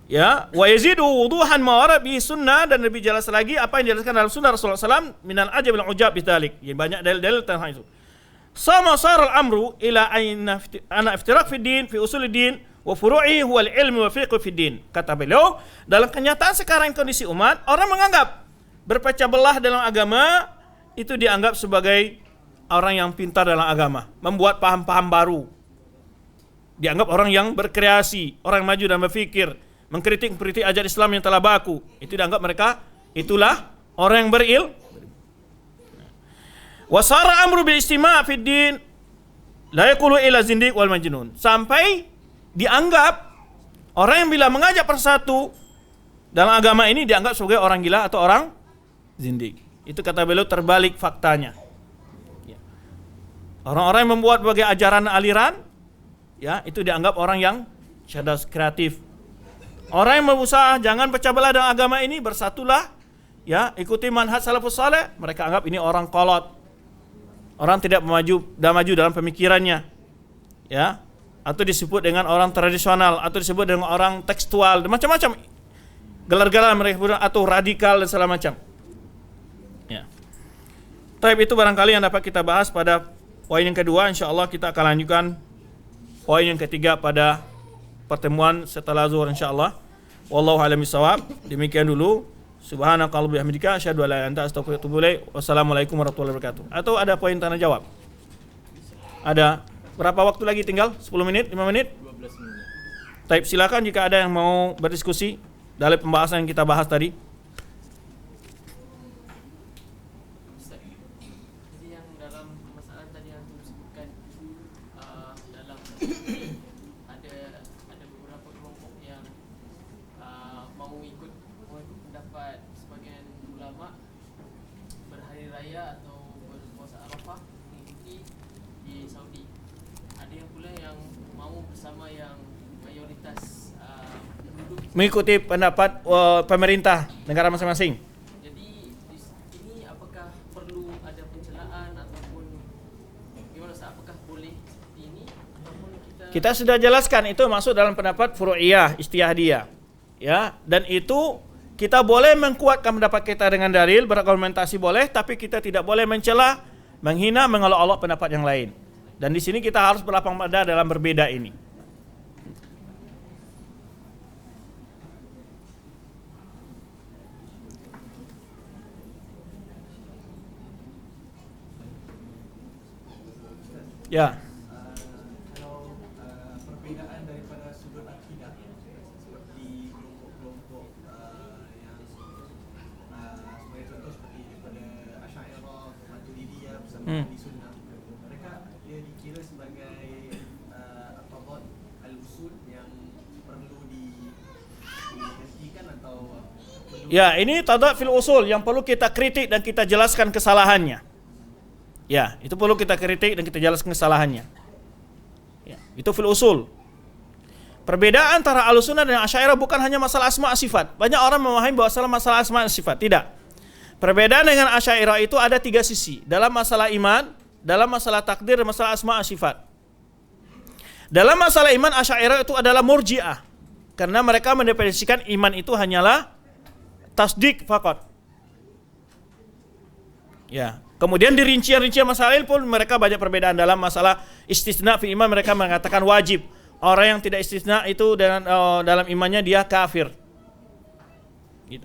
Ya, wa yazidu wuduhan ma warada bi sunnah, dan lebih jelas lagi apa yang dijelaskan dalam sunnah Rasulullah SAW minal ajab wal ujab bidzalik. Ya, banyak dalil-dalil tentang itu. Sama saral amru ila ana iftiraq fi din fi usul din wa furu'i huwa al-ilm wa fiqh fi din. Kata beliau, dalam kenyataan sekarang kondisi umat, orang menganggap berpecah belah dalam agama itu dianggap sebagai orang yang pintar dalam agama, membuat paham-paham baru. Dianggap orang yang berkreasi, orang yang maju dan berpikir, mengkritik ajaran Islam yang telah baku. Itu dianggap mereka itulah orang yang berilmu. Wasara amru bil istima' fid din la yaqulu ila zindiq wal majnun. Sampai dianggap orang yang bila mengajak persatu dalam agama ini dianggap sebagai orang gila atau orang zindiq. Itu kata beliau terbalik faktanya. Ya. Orang-orang yang membuat berbagai ajaran aliran, ya, itu dianggap orang yang cerdas, kreatif. Orang yang berusaha jangan pecah belah dalam agama ini, bersatulah, ya, ikuti manhaj salafus saleh, mereka anggap ini orang kolot. Orang tidak maju dalam pemikirannya, ya, atau disebut dengan orang tradisional, atau disebut dengan orang tekstual, macam-macam gelar-gelar mereka atau radikal dan segala macam. Ya. Tapi itu barangkali yang dapat kita bahas pada poin yang kedua. Insyaallah kita akan lanjutkan poin yang ketiga pada pertemuan setelah zuhur insyaallah. Wallahu a'lam bishawab. Demikian dulu. Subhanakallahumma bihamdika asyhadu an la ilaha illa anta astaghfiruka wa atubu ilaik. Wassalamualaikum warahmatullahi wabarakatuh. Atau ada poin tanya jawab? Ada. Berapa waktu lagi tinggal? 10 menit? 5 menit? 12 menit. Baik, silakan jika ada yang mau berdiskusi dalam pembahasan yang kita bahas tadi. Jadi yang dalam masalah tadi yang disebutkan dalam ada beberapa kelompok yang mau ikut pendapat sebagian ulama berhari raya atau berpuasa Arafah mengikuti di Saudi. Ada yang pula yang mau bersama yang mayoritas penduduk Mengikuti pendapat pemerintah negara masing-masing. Jadi ini apakah perlu ada pencelaan ataupun gimana Ustaz? Apakah boleh seperti ini ataupun Kita sudah jelaskan itu masuk dalam pendapat furu'iyah, istihadiyah. Ya, dan itu kita boleh menguatkan pendapat kita dengan dalil, berargumentasi boleh, tapi kita tidak boleh mencela, menghina, mengolok-olok pendapat yang lain. Dan di sini kita harus berlapang dada dalam berbeda ini. Ya. Kalau perbedaan daripada sudut akidah seperti kelompok-kelompok yang sebagai contoh seperti daripada Asy'ariyah, Maturidiyah bersama Ahli Sunnah, mereka dia dikira sebagai aqaid al-usul yang perlu dihentikan atau perlu. Ya, ini tadad fil usul yang perlu kita kritik dan kita jelaskan kesalahannya. Ya, itu perlu kita kritik dan kita jelaskan kesalahannya. Ya, itu fil usul. Perbedaan antara Ahlussunnah dan Asy'ariyah bukan hanya masalah asma sifat. Banyak orang memahami bahwa masalah asma sifat. Tidak. Perbedaan dengan Asy'ariyah itu ada 3 sisi. Dalam masalah iman, dalam masalah takdir, dan masalah asma sifat. Dalam masalah iman, Asy'ariyah itu adalah murji'ah. Karena mereka mendefinisikan iman itu hanyalah tasdik faqat. Ya. Kemudian di rincian-rincian masalah pun mereka banyak perbedaan. Dalam masalah istisna fi iman mereka mengatakan wajib. Orang yang tidak istisna itu dalam imannya dia kafir. Gitu.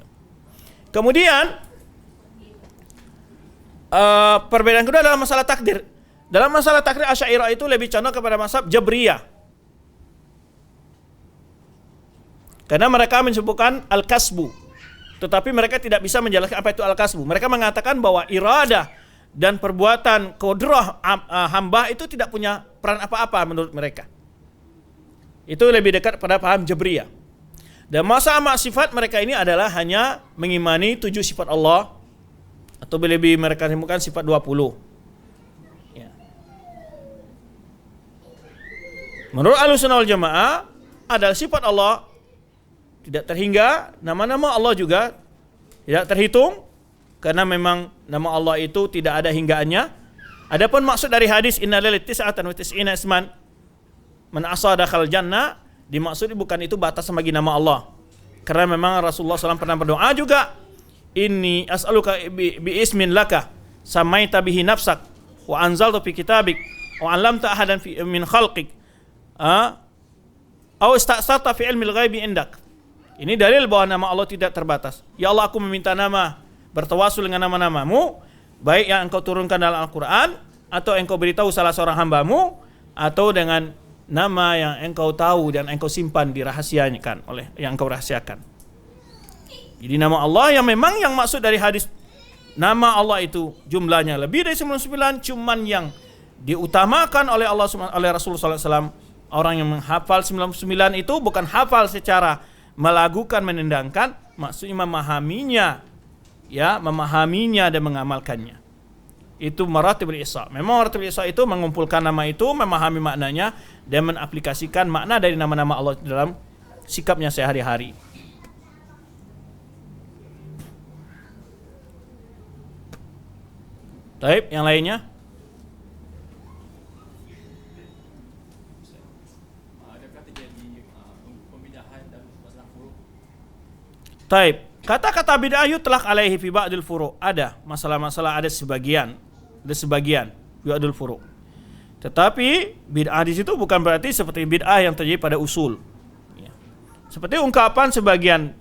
Kemudian perbedaan kedua dalam masalah takdir. Dalam masalah takdir Asy'ariyah itu lebih condong kepada mazhab Jabriyah. Karena mereka menyebutkan al-kasbu. Tetapi mereka tidak bisa menjelaskan apa itu al-kasbu. Mereka mengatakan bahwa iradah dan perbuatan qudrah hamba itu tidak punya peran apa-apa menurut mereka. Itu lebih dekat pada paham Jabriyah. Dan masalah sifat mereka ini adalah hanya mengimani 7 sifat Allah, atau lebih mereka sebutkan sifat 20. Ya. Menurut Ahlussunnah wal Jamaah adalah sifat Allah tidak terhingga, nama-nama Allah juga tidak terhitung, karena memang nama Allah itu tidak ada hinggaannya. Adapun maksud dari hadis innalillahi tis'atan wa tis'ina isman man asa dakhal jannah, dimaksud bukan itu batasan bagi nama Allah. Karena memang Rasulullah SAW pernah berdoa juga, inni as'aluka bi ismin laka samaita bihi nafsak wa anzaltu fi kitabik wa 'allamta ahadan min khalqik aw ista'sarta fi ilmil ghaibi indak. Ini dalil bahwa nama Allah tidak terbatas. Ya Allah, aku meminta nama, bertawasul dengan nama-namamu, baik yang engkau turunkan dalam Al-Quran, atau engkau beritahu salah seorang hambamu, atau dengan nama yang engkau tahu dan engkau simpan dirahasiakan oleh yang engkau rahasiakan. Jadi nama Allah yang memang yang maksud dari hadis nama Allah itu jumlahnya lebih dari 99, cuman yang diutamakan oleh Allah oleh Rasulullah SAW, orang yang menghafal 99 itu bukan hafal secara melakukan menendangkan, maksudnya memahaminya, ya, memahaminya dan mengamalkannya. Itu maratibul ihsa. Memang maratibul ihsa itu mengumpulkan nama itu, memahami maknanya dan mengaplikasikan makna dari nama-nama Allah dalam sikapnya sehari-hari. Baik, yang lainnya? Adakah terjadi pembidahan dalam masalah furu'? Taib. Kata-kata bid'ah yutlaq alaihi fi ba'dil furu'. Ada masalah-masalah, ada sebagian bid'ah furu'. Tetapi bid'ah di situ bukan berarti seperti bid'ah yang terjadi pada usul. Ya. Seperti ungkapan sebagian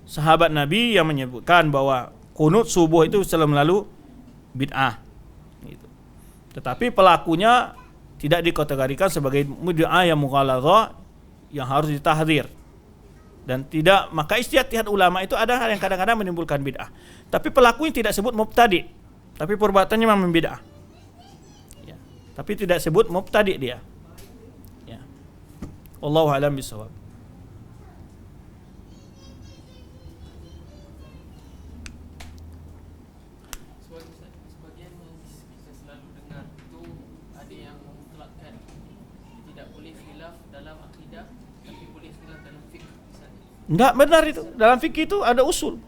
sahabat Nabi yang menyebutkan bahwa kunut subuh itu selalu lalu bid'ah. Gitu. Tetapi pelakunya tidak dikategorikan sebagai bid'ah yang mughaladzah yang harus ditahdzir. Dan tidak, maka ijtihad ulama itu ada hal yang kadang-kadang menimbulkan bid'ah. Tapi pelakunya tidak sebut mubtadi, tapi perbuatannya memang bid'ah. Ya. Tapi tidak sebut mubtadi dia. Ya. Wallahu a'lam bishawab. Sebagian yang kita selalu dengar itu ada yang memutlakkan tidak boleh khilaf dalam akidah, tapi boleh khilaf dalam fiqh misalnya. Enggak benar itu. Dalam fikih itu ada usul.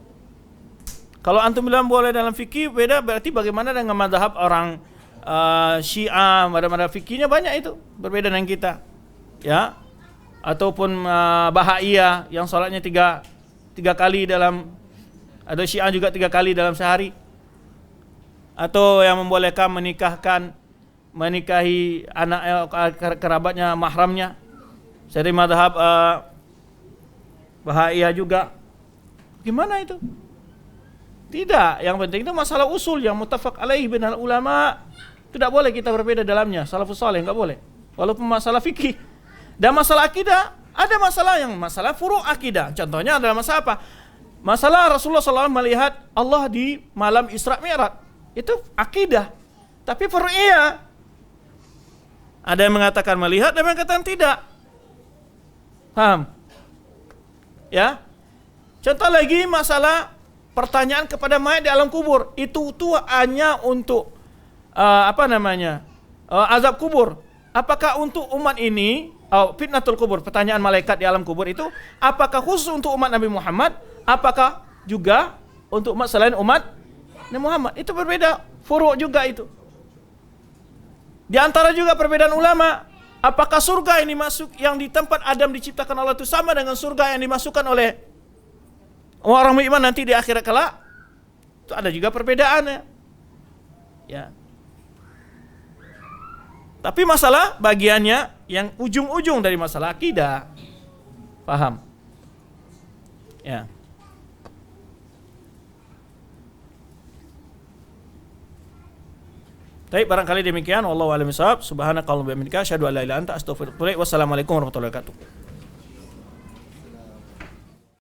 Kalau antum bilang boleh dalam fikih, beda berarti bagaimana dengan mazhab orang Syiah, mazhab fikihnya banyak itu berbeda dengan kita. Ya. Ataupun Bahaiyah yang salatnya tiga kali dalam, ada Syiah juga 3 kali dalam sehari. Atau yang membolehkan menikahi anak kerabatnya, mahramnya. Dari mazhab Bahaiyah juga. Gimana itu? Tidak, yang penting itu masalah usul yang muttafaq alaihi bainal ulama. Tidak boleh kita berbeda dalamnya. Salafus saleh enggak boleh. Walaupun masalah fikih dan masalah akidah, ada masalah furu' akidah. Contohnya adalah masalah apa? Masalah Rasulullah SAW melihat Allah di malam Isra Mi'raj. Itu akidah. Tapi furu'iyah. Ada yang mengatakan melihat, ada yang mengatakan tidak. Paham? Ya. Contoh lagi masalah pertanyaan kepada mayat di alam kubur. Itu hanya untuk azab kubur. Apakah untuk umat ini fitnatul kubur, pertanyaan malaikat di alam kubur itu apakah khusus untuk umat Nabi Muhammad? Apakah juga untuk umat selain umat Nabi Muhammad? Itu berbeda, furu' juga itu. Di antara juga perbedaan ulama, apakah surga ini masuk yang di tempat Adam diciptakan Allah itu sama dengan surga yang dimasukkan oleh orang beriman nanti di akhirat kelak? Itu ada juga perbedaannya. Ya. Tapi masalah bagiannya yang ujung-ujung dari masalah akidah. Paham? Ya. Baik, barangkali demikian. Wallahu a'lam bishawab. Subhanakallahumma wa bihamdika asyhadu an la ilaha illa anta astaghfiruka wa atubu ilaik. Wassalamualaikum warahmatullahi wabarakatuh.